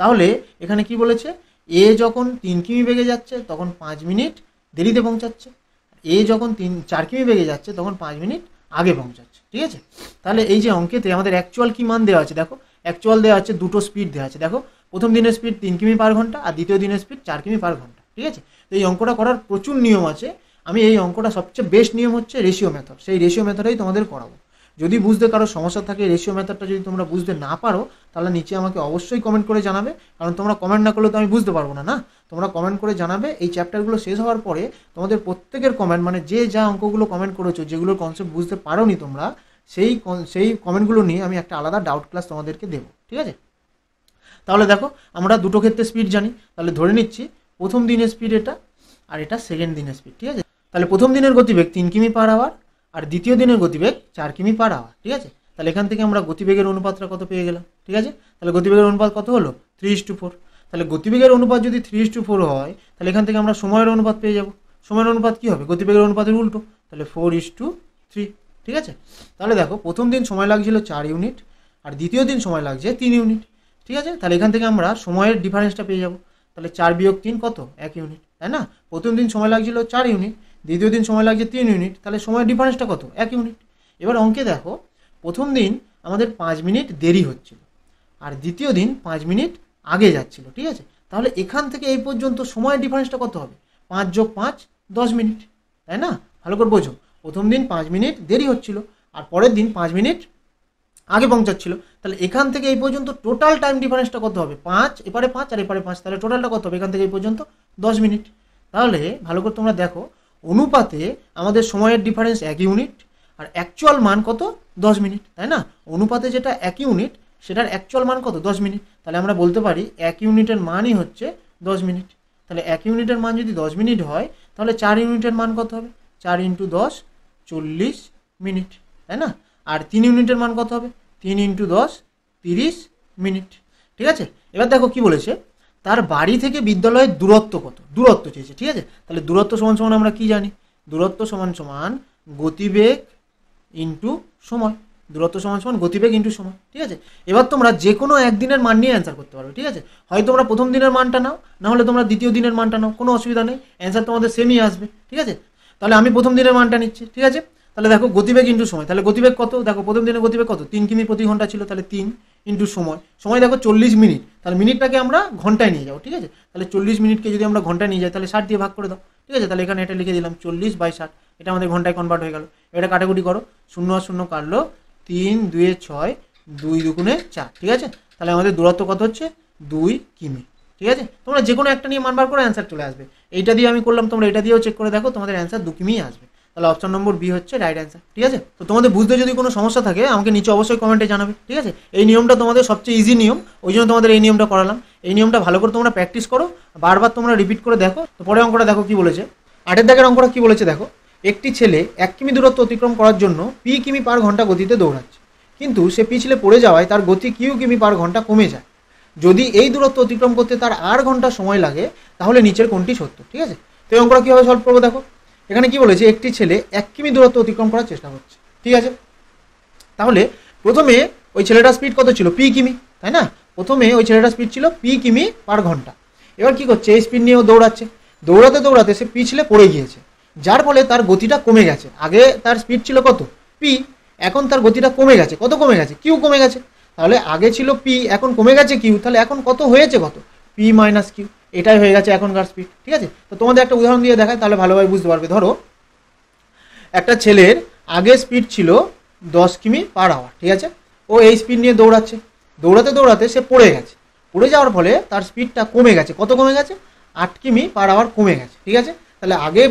তাহলে এখানে কি বলেছে, এ যখন 3 কিমি বেগে যাচ্ছে তখন 5 মিনিট দেরিতে পৌঁছাচ্ছে, এ যখন 4 কিমি বেগে যাচ্ছে তখন 5 মিনিট আগে পৌঁছাচ্ছে, ঠিক আছে। তাহলে এই যে অঙ্কেতে আমাদের অ্যাকচুয়াল কি মান দেওয়া আছে দেখো, অ্যাকচুয়াল দেওয়া আছে দুটো স্পিড দেওয়া আছে। দেখো প্রথম দিনের স্পিড 3 কিমি পার ঘন্টা আর দ্বিতীয় দিনের স্পিড 4 কিমি পার ঘন্টা, ঠিক আছে। তো এই অঙ্কটা করার প্রচুর নিয়ম আছে। আমি এই অঙ্কটা সবচেয়ে বেস্ট নিয়ম হচ্ছে রেশিও মেথড, সেই রেশিও মেথডেই তোমাদের করাবো। যদি বুঝতে কারো সমস্যা থাকে, রেশিও মেথডটা যদি তোমরা বুঝতে না পারো তাহলে নিচে আমাকে অবশ্যই কমেন্ট করে জানাবে, কারণ তোমরা কমেন্ট না করলে তো আমি বুঝতে পারবো না। তোমরা কমেন্ট করে জানাবে। এই চ্যাপ্টারগুলো শেষ হওয়ার পরে তোমাদের প্রত্যেকের কমেন্ট, মানে যে যা অঙ্কগুলো কমেন্ট করেছো, যেগুলোর কনসেপ্ট বুঝতে পারোনি তোমরা, সেই কমেন্টগুলো নিয়ে আমি একটা আলাদা ডাউট ক্লাস তোমাদেরকে দেবো, ঠিক আছে। তাহলে দেখো আমরা দুটো ক্ষেত্রে স্পিড জানি, তাহলে ধরে নিচ্ছি প্রথম দিনের স্পিড এটা আর এটা সেকেন্ড দিনের স্পিড, ঠিক আছে। তাহলে প্রথম দিনের গতিবেগ 3 কিমি পার আওয়ার আর দ্বিতীয় দিনের গতিবেগ 4 কিমি পার আওয়ার, ঠিক আছে। তাহলে এখান থেকে আমরা গতিবেগের অনুপাতটা কত পেয়ে গেলাম, ঠিক আছে। তাহলে গতিবেগের অনুপাত কত হলো, 3:4। তাহলে গতিবেগের অনুপাত যদি 3:4 হয় তাহলে এখান থেকে আমরা সময়ের অনুপাত পেয়ে যাব। সময়ের অনুপাত কী হবে, গতিবেগের অনুপাতের উল্টো, তাহলে 4:3, ঠিক আছে। তাহলে দেখো প্রথম দিন সময় লাগছিল 4 ইউনিট আর দ্বিতীয় দিন সময় লাগছে 3 ইউনিট, ঠিক আছে। তাহলে এখান থেকে আমরা সময়ের ডিফারেন্সটা পেয়ে যাব। তাহলে 4 বিয়োগ 3 কত, 1 ইউনিট, তাই না। প্রথম দিন সময় লাগছিল 4 ইউনিট, দ্বিতীয় দিন সময় লাগছে 3 ইউনিট, তাহলে সময়ের ডিফারেন্সটা কত, 1 ইউনিট। এবার অঙ্কে দেখো প্রথম দিন আমাদের 5 মিনিট দেরি হচ্ছিল আর দ্বিতীয় দিন 5 মিনিট আগে যাচ্ছিল, ঠিক আছে। তাহলে এখান থেকে এই পর্যন্ত সময়ের ডিফারেন্সটা কত হবে, 5 + 5 10 মিনিট, তাই না। ভালো করে বোঝো, প্রথম দিন 5 মিনিট দেরি হচ্ছিল আর পরের দিন 5 মিনিট আগে পৌঁছাচ্ছিল। তাহলে এখান থেকে এই পর্যন্ত টোটাল টাইম ডিফারেন্সটা কত হবে, 5, এপারে 5 আর এপারে 5, তাহলে টোটালটা কত হবে এখান থেকে এই পর্যন্ত, 10 মিনিট। তাহলে ভালো করে তোমরা দেখো, অনুপাতে আমাদের সময়ের ডিফারেন্স 1 ইউনিট আর অ্যাকচুয়াল মান কত, 10 মিনিট, তাই না। অনুপাতে যেটা 1 ইউনিট সেটার অ্যাকচুয়াল মান কত, 10 মিনিট। তাহলে আমরা বলতে পারি 1 ইউনিটের মানই হচ্ছে 10 মিনিট। তাহলে 1 ইউনিটের মান যদি 10 মিনিট হয় তাহলে 4 ইউনিটের মান কত হবে, 4 × 10 40 মিনিট, তাই না। আর 3 ইউনিটের মান কত হবে, 3 × 10 30 মিনিট, ঠিক আছে। এবার দেখো কি বলেছে, তার বাড়ি থেকে বিদ্যালয়ের দূরত্ব কত, দূরত্ব চেয়েছে, ঠিক আছে। তাহলে দূরত্ব সমান সমান আমরা কি জানি, দূরত্ব সমান সমান গতিবেগ ইন্টু সময়, দূরত্ব সমান সমান গতিবেগ ইন্টু সময়, ঠিক আছে। এবার তোমরা যে কোনো একদিনের মান নিয়ে অ্যান্সার করতে পারবে, ঠিক আছে। হয় তোমরা প্রথম দিনের মানটা নাও, না হলে তোমরা দ্বিতীয় দিনের মানটা নাও, কোনো অসুবিধা নেই, অ্যান্সার তোমাদের সেমই আসবে, ঠিক আছে। তাহলে আমি প্রথম দিনের মানটা নিচ্ছি, ঠিক আছে। তাহলে দেখো গতিবেগ ইন্টু সময়, তাহলে গতিবেগ কত, দেখো প্রথম দিনের গতিবেগ কত, 3 কিমি প্রতি ঘন্টা ছিল, তাহলে 3 ইন্টু সময়, সময় দেখো 40 মিনিট, তাহলে মিনিটটাকে আমরা ঘন্টায় নিয়ে যাবো, ঠিক আছে। তাহলে 40 মিনিটকে যদি আমরা ঘন্টায় নিয়ে যাই তাহলে 60 দিয়ে ভাগ করে দাও, ঠিক আছে। তাহলে এখানে এটা লিখে দিলাম 40/60, এটা আমাদের ঘন্টায় কনভার্ট হয়ে গেল। এটা কাটাকুটি করো, 0 আর 0 কাটলো, 3 2 6, 2 2 4, ঠিক আছে। তাহলে আমাদের দূরত্ব কত হচ্ছে, 2 কিমি, ঠিক আছে, তোমরা যে কোনো একটা নিয়ে মান বার করে অ্যান্সার চলে আসবে। এইটা দিয়ে আমি করলাম, তোমরা এটা দিয়েও চেক করে দেখো, তোমাদের অ্যান্সার 2 কিমিই আসবে। তাহলে অপশন নম্বর বি হচ্ছে রাইট অ্যান্সার। ঠিক আছে, তো তোমাদের বুঝতে যদি কোনো সমস্যা থাকে আমাকে নিচে অবশ্যই কমেন্টে জানাবে। ঠিক আছে, এই নিয়মটা তোমাদের সবচেয়ে ইজি নিয়ম, ওই জন্য তোমাদের এই নিয়মটা করালাম। এই নিয়মটা ভালো করে তোমরা প্র্যাকটিস করো, বারবার তোমরা রিপিট করে দেখো। তো পরে অঙ্কটা দেখো কি বলেছে, 8 দাগের অঙ্কটা কি বলেছে দেখো। একটি ছেলে 1 কিমি দূরত্ব অতিক্রম করার জন্য পি কিমি পার ঘন্টা গতিতে দৌড়াচ্ছে, কিন্তু সে পিছলে পড়ে যাওয়ায় তার গতি কিউ কিমি পার ঘন্টা কমে যায়। যদি এই দূরত্ব অতিক্রম করতে তার 8 ঘন্টা সময় লাগে, তাহলে নিচের কোনটি সত্য। ঠিক আছে, তো এই অঙ্কটা কীভাবে সলভ করবো দেখো। এখানে কি বলেছে, একটি ছেলে 1 কিমি দূরত্ব অতিক্রম করার চেষ্টা করছে। ঠিক আছে, তাহলে প্রথমে ওই ছেলেটার স্পিড কত ছিল, পি কিমি, তাই না? প্রথমে ওই ছেলেটার স্পিড ছিল পি কিমি পার ঘন্টা। এবার কি করছে, এই স্পিড নিয়েও দৌড়াচ্ছে, দৌড়াতে দৌড়াতে সে পিছলে পড়ে গিয়েছে, যার ফলে তার গতিটা কমে গেছে। আগে তার স্পিড ছিল কত, পি, এখন তার গতিটা কমে গেছে। কত কমে গেছে, কিউ কমে গেছে। তাহলে আগে ছিল পি, এখন কমে গেছে কিউ, তাহলে এখন কত হয়েছে, কত, পি মাইনাস কিউ, এটাই হয়ে গেছে এখনকার স্পিড। ঠিক আছে, তো তোমাদের একটা উদাহরণ দিয়ে দেখায়, তাহলে ভালোভাবে বুঝতে পারবে। ধরো একটা ছেলের আগে স্পিড ছিল 10 কিমি পার আওয়ার। ঠিক আছে, ও এই স্পিড নিয়ে দৌড়াচ্ছে, দৌড়াতে দৌড়াতে সে পড়ে গেছে, পড়ে যাওয়ার ফলে তার স্পিডটা কমে গেছে। কত কমে গেছে, 8 কিমি পার আওয়ার কমে গেছে। ঠিক আছে, তাহলে আগে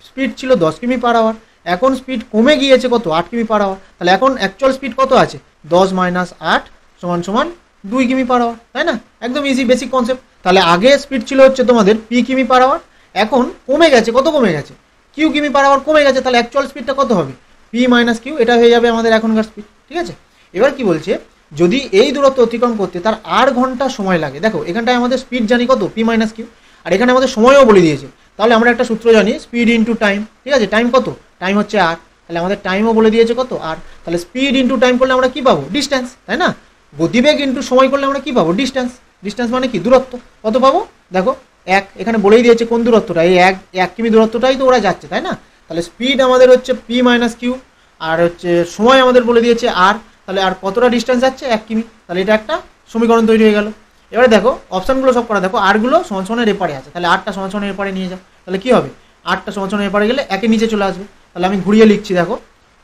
স্পিড ছিল 10 কিমি পার আওয়ার, এখন স্পিড কমে গিয়েছে কত, 8 কিমি পার আওয়ার। তাহলে এখন অ্যাকচুয়াল স্পিড কত আছে, 10 মাইনাস 8 সমান সমান 2 কিমি পার আওয়ার, তাই না? একদম ইজি বেসিক কনসেপ্ট। তাহলে আগে স্পিড ছিল হচ্ছে তোমাদের পি কিমি পার আওয়ার, এখন কমে গেছে, কত কমে গেছে, কিউ কিমি পার আওয়ার কমে গেছে। তাহলে অ্যাকচুয়াল স্পিডটা কত হবে, পি মাইনাস কিউ, এটা হয়ে যাবে আমাদের এখনকার স্পিড। ঠিক আছে, এবার কি বলছে, যদি এই দূরত্ব অতিক্রম করতে তার 8 ঘন্টা সময় লাগে, দেখো এখানটায় আমাদের স্পিড জানি কত, পি মাইনাস কিউ, আর এখানে আমাদের সময়ও বলে দিয়েছে। তাহলে আমরা একটা সূত্র জানি, স্পিড ইন্টু টাইম। ঠিক আছে, টাইম কত, টাইম হচ্ছে আর, তাহলে আমাদের টাইমও বলে দিয়েছে কত, আর। তাহলে স্পিড ইন্টু টাইম করলে আমরা কি পাবো, ডিস্টেন্স, তাই না? গতিবেগ ইন্টু সময় করলে আমরা কি পাবো, ডিস্টেন্স। ডিস্টেন্স মানে কি, দূরত্ব। কত পাবো দেখো, 1, এখানে বলেই দিয়েছে কোন দূরত্বটা, এই 1 কিমি দূরত্বটাই তো ওরা যাচ্ছে, তাই না? তাহলে স্পিড আমাদের হচ্ছে পি মাইনাস কিউ, আর হচ্ছে সময় আমাদের বলে দিয়েছে আর। তাহলে আর কতটা ডিস্টেন্স যাচ্ছে, 1 কিমি। তাহলে এটা একটা সমীকরণ তৈরি হয়ে গেল। এবারে দেখো অপশনগুলো সব করা, দেখো আরগুলো সমান সমানের এপারে আছে, তাহলে 8টা সমান সমানের এপারে নিয়ে যাও, তাহলে কি হবে, 8টা সমান সমানের এপারে গেলে একের নিচে চলে আসবে। তাহলে আমি ঘুরিয়ে লিখছি, দেখো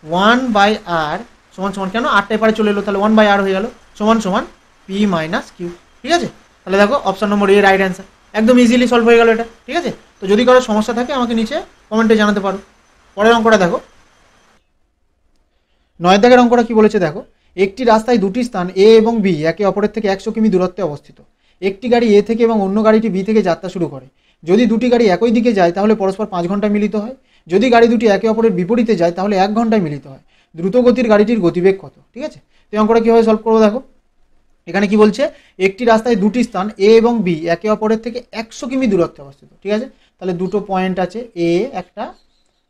1/r সমান সমান, কেন 8টা এপারে চলে এলো, তাহলে 1/r হয়ে গেল, সমান সমান পি মাইনাস কিউ। ঠিক আছে, তাহলে দেখো অপশন নম্বর এ রাইট অ্যান্সার, একদম ইজিলি সলভ হয়ে গেল এটা। ঠিক আছে, তো যদি কারো সমস্যা থাকে আমাকে নিচে কমেন্টে জানাতে পারো। পরের অঙ্কটা দেখো, 9 দাগের অঙ্কটা কি বলেছে দেখো। একটি রাস্তায় দুটি স্থান এ এবং বি একে অপরের থেকে 100 কিমি দূরত্বে অবস্থিত। একটি গাড়ি এ থেকে এবং অন্য গাড়িটি বি থেকে যাত্রা শুরু করে। যদি দুটি গাড়ি একই দিকে যায় তাহলে পরস্পর 5 ঘন্টায় মিলিত হয়। যদি গাড়ি দুটি একে অপরের বিপরীতে যায় তাহলে 1 ঘন্টায় মিলিত হয়। দ্রুত গতির গাড়িটির গতিবেগ কত। ঠিক আছে, তো এই অঙ্কটা কীভাবে সলভ করবো দেখো। এখানে কি বলছে, একটি রাস্তায় দুটি স্থান এ এবং বি একে অপরের থেকে 100 কিমি দূরত্বে অবস্থিত। ঠিক আছে, তাহলে দুটো পয়েন্ট আছে, এ একটা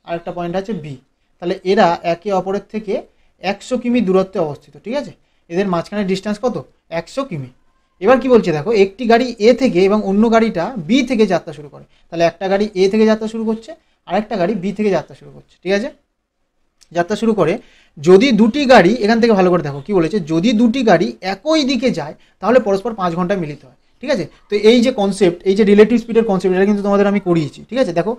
আর একটা পয়েন্ট আছে বি। তাহলে এরা একে অপরের থেকে 100 কিমি দূরত্বে অবস্থিত। ঠিক আছে, এদের মাঝখানে ডিস্টেন্স কত, 100 কিমি। এবার কি বলছে দেখো, একটি গাড়ি এ থেকে এবং অন্য গাড়িটা বি থেকে যাত্রা শুরু করে। তাহলে একটা গাড়ি এ থেকে যাত্রা শুরু করছে, আরেকটা গাড়ি বি থেকে যাত্রা শুরু করছে। ঠিক আছে, যাত্রা শুরু করে, যদি দুটি গাড়ি, এখান থেকে ভালো করে দেখো কি বলেছে, যদি দুটি গাড়ি একই দিকে যায় তাহলে পরস্পর 5 ঘন্টায় মিলিত হয়। ঠিক আছে, তো এই যে কনসেপ্ট, এই যে রিলেটিভ স্পিডের কনসেপ্ট, এটা কিন্তু তোমাদের আমি করিয়েছি। ঠিক আছে, দেখো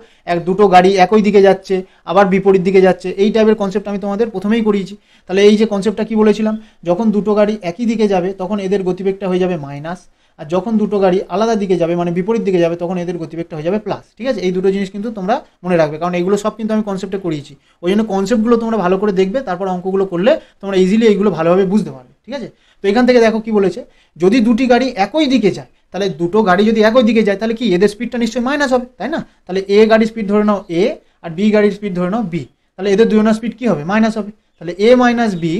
দুটো গাড়ি একই দিকে যাচ্ছে আবার বিপরীত দিকে যাচ্ছে, এই টাইপের কনসেপ্ট আমি তোমাদের প্রথমেই করিয়েছি। তাহলে এই যে কনসেপ্টটা কি বলেছিলাম, যখন দুটো গাড়ি একই দিকে যাবে তখন এদের গতিবেগটা হয়ে যাবে মাইনাস, আর যখন দুটো গাড়ি আলাদা দিকে যাবে মানে বিপরীত দিকে যাবে তখন এদের গতিবেগটা হয়ে যাবে প্লাস। ঠিক আছে, এই দুটো জিনিস কিন্তু তোমরা মনে রাখবে, কারণ এগুলো সব কিন্তু আমি কনসেপ্টে করিয়েছি। ওই জন্য কনসেপ্টগুলো তোমরা ভালো করে দেখবে, তারপর অঙ্কগুলো করলে তোমরা ইজিলি এইগুলো ভালোভাবে বুঝতে পারবে। ঠিক আছে, তো এখান থেকে দেখো কি বলেছে, যদি দুটি গাড়ি একই দিকে যায়, তাহলে দুটো গাড়ি যদি একই দিকে যায় তাহলে কি এদের স্পিডটা নিশ্চয়ই মাইনাস হবে, তাই না? তাহলে এ গাড়ির স্পিড ধরে নাও এ, আর বি গাড়ির স্পিড ধরে নাও বি, তাহলে এদের দুজনের স্পিড কি হবে, মাইনাস হবে। তাহলে এ মাইনাস বি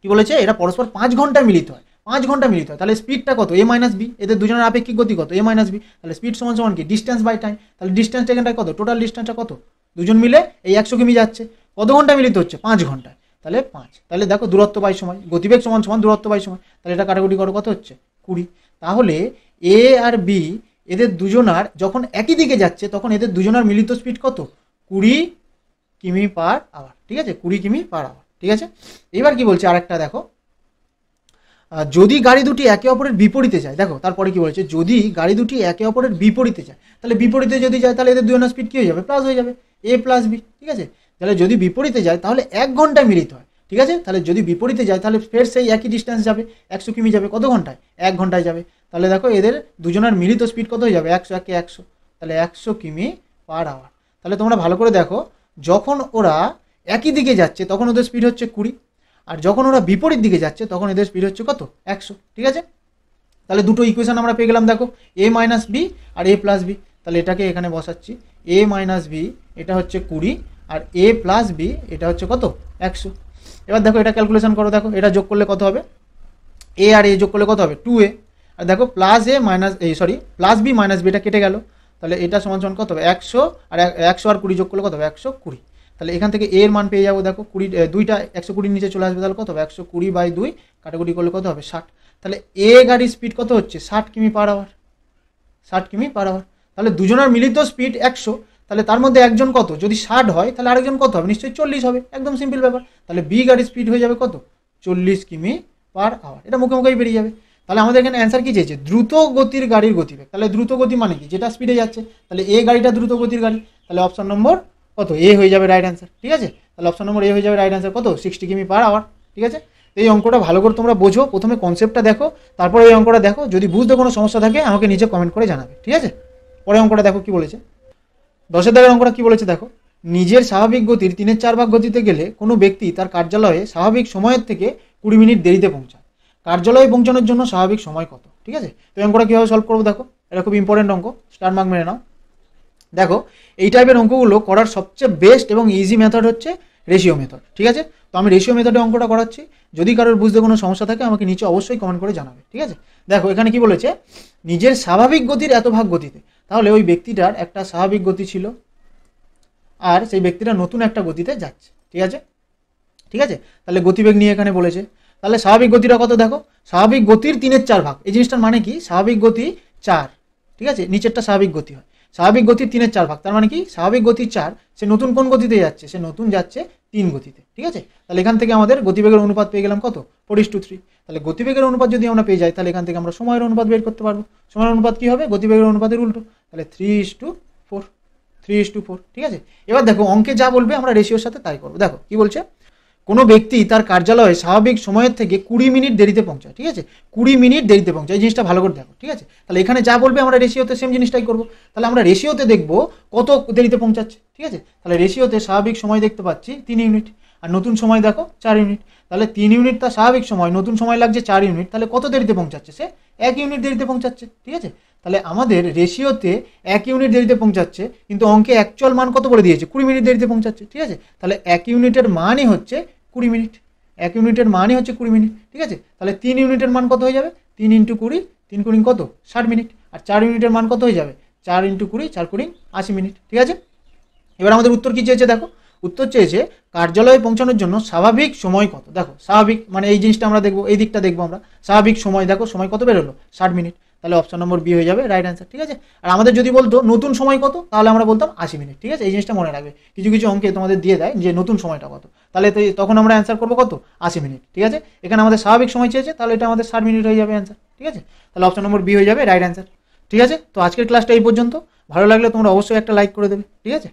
কি বলেছে, এরা পরস্পর 5 ঘন্টা মিলিত হয়, 5 ঘন্টা মিলিত হয়। তাহলে স্পিডটা কত, এ মাইনাস বি, এদের দুজনের আপেক্ষিক গতি কত, এ মাইনাস বি। তাহলে স্পিড সমান সমান কি, ডিস্টেন্স বাই টাইম। তাহলে ডিস্টেন্সটা এখানটায় কত, টোটাল ডিস্টেন্সটা কত, দুজন মিলে এই 100 কিমি যাচ্ছে, কত ঘন্টা মিলিত হচ্ছে, 5 ঘন্টায়। তাহলে 5, তাহলে দেখো দূরত্ব বাই সময়, গতিবেগ সমান সমান দূরত্ব বাই সময়, তাহলে এটা কাটাকুটি করো, কত হচ্ছে 20। তাহলে এ আর বি এদের দুজনার যখন একই দিকে যাচ্ছে তখন এদের দুজনার মিলিত স্পিড কত, 20 কিমি পার আওয়ার। ঠিক আছে, 20 কিমি পার আওয়ার। ঠিক আছে, এবার কি বলছে আরেকটা দেখো, যদি গাড়ি দুটি একে অপরের বিপরীতে যায়, দেখো তারপরে কি বলেছে, যদি গাড়ি দুটি একে অপরের বিপরীতে যায়, তাহলে বিপরীতে যদি যায় তাহলে এদের দুজনের স্পিড কি হয়ে যাবে, প্লাস হয়ে যাবে, এ প্লাস বি। ঠিক আছে, তাহলে যদি বিপরীতে যায় তাহলে 1 ঘন্টায় মিলিত হয়। ঠিক আছে, তাহলে যদি বিপরীতে যায় তাহলে ফের সেই একই ডিস্টেন্স যাবে, 100 কিমি যাবে, কত ঘন্টায়, 1 ঘন্টায় যাবে। তাহলে দেখো এদের দুজনের মিলিত স্পিড কত হয়ে যাবে 100 তাহলে 100 কিমি পার আওয়ার। তাহলে তোমরা ভালো করে দেখো, যখন ওরা একই দিকে যাচ্ছে তখন ওদের স্পিড হচ্ছে 20, আর যখন ওরা বিপরীত দিকে যাচ্ছে তখন এদের স্পিড হচ্ছে কত 100। ঠিক আছে, তাহলে দুটো ইকুয়েশন আমরা পেয়ে গেলাম। দেখো a মাইনাস বি আর a প্লাস বি, তাহলে এটাকে এখানে বসাচ্ছি। a মাইনাস বি এটা হচ্ছে 20 আর a প্লাস বি এটা হচ্ছে কত 100। এবার দেখো এটা ক্যালকুলেশন করো, দেখো এটা যোগ করলে কত হবে, a আর a যোগ করলে কত হবে 2a, আর দেখো plus a minus plus b minus b এটা কেটে গেল, তাহলে এটা সমান সমান কত হবে 100, আর 100 আর 20 যোগ করলে কত হবে 120। তাহলে এখান থেকে a এর মান পেয়ে যাবো, দেখো 20 দুইটা 120 নিচে চলে আসবে, তাহলে কত হবে 120/2 কাটাকুটি করলে কত হবে 60। তাহলে এ গাড়ির স্পিড কত হচ্ছে 60 কিমি পার আওয়ার, 60 কিমি পার আওয়ার। তাহলে দুজনের মিলিত স্পিড 100, তাহলে তার মধ্যে একজন কত, যদি 60 হয় তাহলে আরেকজন কত হবে, নিশ্চয়ই 40 হবে, একদম সিম্পল ব্যাপার। তাহলে বি গাড়ির স্পিড হয়ে যাবে কত 40 কিমি পার আওয়ার, এটা মুখে মুখেই বেরিয়ে যাবে। তাহলে আমাদের এখানে অ্যান্সার কি চেয়েছে, দ্রুত গতির গাড়ির গতিবেগ। তাহলে দ্রুত গতি মানে কি, যেটা স্পিডে যাচ্ছে, তাহলে এ গাড়িটা দ্রুত গতির গাড়ি, তাহলে অপশন নম্বর কত এ হয়ে যাবে রাইট অ্যান্সার। ঠিক আছে, তাহলে অপশন নম্বর এ হয়ে যাবে রাইট অ্যান্সার, কত 60 কিমি পার আওয়ার। ঠিক আছে, এই অঙ্কটা ভালো করে তোমরা বোঝো, প্রথমে কনসেপ্টটা দেখো, তারপরে এই অঙ্কটা দেখো, যদি বুঝতে কোনো সমস্যা থাকে আমাকে নিচে কমেন্ট করে জানাবে। ঠিক আছে, পরে অঙ্কটা দেখো কি বলেছে, 10 দাগের অঙ্কটা কি বলেছে দেখো, নিজের স্বাভাবিক গতির 3/4 ভাগ গতিতে গেলে কোনো ব্যক্তি তার কার্যালয়ে স্বাভাবিক সময়ের থেকে 20 মিনিট দেরিতে পৌঁছায়, কার্যালয়ে পৌঁছানোর জন্য স্বাভাবিক সময় কত। ঠিক আছে, তো এই অঙ্কটা কীভাবে সলভ করবো দেখো, এটা খুব ইম্পর্টেন্ট অঙ্ক, স্টার মার্ক মেরে নাও। দেখো এই টাইপের অঙ্কগুলো করার সবচেয়ে বেস্ট এবং ইজি মেথড হচ্ছে রেশিও মেথড। ঠিক আছে, তো আমি রেশিও মেথডে অঙ্কটা করাচ্ছি, যদি কারোর বুঝতে কোনো সমস্যা থাকে আমাকে নিচে অবশ্যই কমেন্ট করে জানাবে। ঠিক আছে, দেখো এখানে কি বলেছে, নিজের স্বাভাবিক গতির এত ভাগ গতিতে, তাহলে ওই ব্যক্তিটার একটা স্বাভাবিক গতি ছিল আর সেই ব্যক্তিটা নতুন একটা গতিতে যাচ্ছে। ঠিক আছে, ঠিক আছে, তাহলে গতিবেগ নিয়ে এখানে বলেছে, তাহলে স্বাভাবিক গতিটা কত দেখো, স্বাভাবিক গতির 3/4 ভাগ, এই জিনিসটার মানে কি, স্বাভাবিক গতি 4, ঠিক আছে, নিচেরটা স্বাভাবিক গতি হয়, স্বাভাবিক গতির 3/4 ভাগ, তার মানে কি স্বাভাবিক গতি 4, সে নতুন কোন গতিতে যাচ্ছে, সে নতুন যাচ্ছে 3 গতিতে। ঠিক আছে, তাহলে এখান থেকে আমাদের গতিবেগের অনুপাত পেয়ে গেলাম কত 4:3। তাহলে গতিবেগের অনুপাত যদি আমরা পেয়ে যাই, তাহলে এখান থেকে আমরা সময়ের অনুপাত বের করতে পারবো। সময়ের অনুপাত কি হবে, গতিবেগের অনুপাতের উল্টো, তাহলে 3:4, 3:4। ঠিক আছে, এবার দেখো অঙ্কে যা বলবে আমরা রেশিওর সাথে তাই করবো। দেখো কি বলছে, কোনো ব্যক্তি তার কার্যালয়ে স্বাভাবিক সময়ের থেকে 20 মিনিট দেরিতে পৌঁছায়। ঠিক আছে, 20 মিনিট দেরিতে পৌঁছায়, এই জিনিসটা ভালো করে দেখো। ঠিক আছে, তাহলে এখানে যা বলবে আমরা রেশিওতে সেম জিনিসটাই করবো। তাহলে আমরা রেশিওতে দেখবো কত দেরিতে পৌঁছাচ্ছে। ঠিক আছে, তাহলে রেশিওতে স্বাভাবিক সময় দেখতে পাচ্ছি 3 ইউনিট, আর নতুন সময় দেখো 4 ইউনিট। তাহলে 3 ইউনিট তার স্বাভাবিক সময়, নতুন সময় লাগছে 4 ইউনিট, তাহলে কত দেরিতে পৌঁছাচ্ছে, সে 1 ইউনিট দেরিতে পৌঁছাচ্ছে। ঠিক আছে, তাহলে আমাদের রেশিওতে 1 ইউনিট দেরিতে পৌঁছাচ্ছে, কিন্তু অঙ্কে অ্যাকচুয়াল মান কত বলে দিয়েছে, 20 মিনিট দেরিতে পৌঁছাচ্ছে। ঠিক আছে, তাহলে 1 ইউনিটের মানই হচ্ছে 20 মিনিট, 1 ইউনিটের মানই হচ্ছে 20 মিনিট। ঠিক আছে, তাহলে 3 ইউনিটের মান কত হয়ে যাবে, 3 × 20, 3 × কত 60 মিনিট, আর 4 ইউনিটের মান কত হয়ে যাবে, 4 × 20, 4 × 80 মিনিট। ঠিক আছে, এবার আমাদের উত্তর কি চেয়েছে দেখো, উত্তর চেয়েছে কার্যালয়ে পৌঁছানোর জন্য স্বাভাবিক সময় কত। দেখো স্বাভাবিক মানে এই জিনিসটা আমরা দেখবো, এই দিকটা দেখবো আমরা, স্বাভাবিক সময় দেখো সময় কত বেরোলো 60 মিনিট, তাহলে অপশন নম্বর বি হয়ে যাবে রাইট অ্যান্সার। ঠিক আছে, আর আমাদের যদি বলতো নতুন সময় কত, তাহলে আমরা বলতাম 80 মিনিট। ঠিক আছে, এই জিনিসটা মনে রাখবে, কিছু কিছু অঙ্কে তোমাদের দিয়ে দেয় যে নতুন সময়টা কত, তাহলে তখন আমরা অ্যান্সার করবো কত 80 মিনিট। ঠিক আছে, এখানে আমাদের স্বাভাবিক সময় চেয়েছে, তাহলে এটা আমাদের 60 মিনিট হয়ে যাবে অ্যান্সার। ঠিক আছে, তাহলে অপশন নম্বর বি হয়ে যাবে রাইট অ্যান্সার। ঠিক আছে, তো আজকের ক্লাসটা এই পর্যন্ত, ভালো লাগলে তোমরা অবশ্যই একটা লাইক করে দেবে। ঠিক আছে।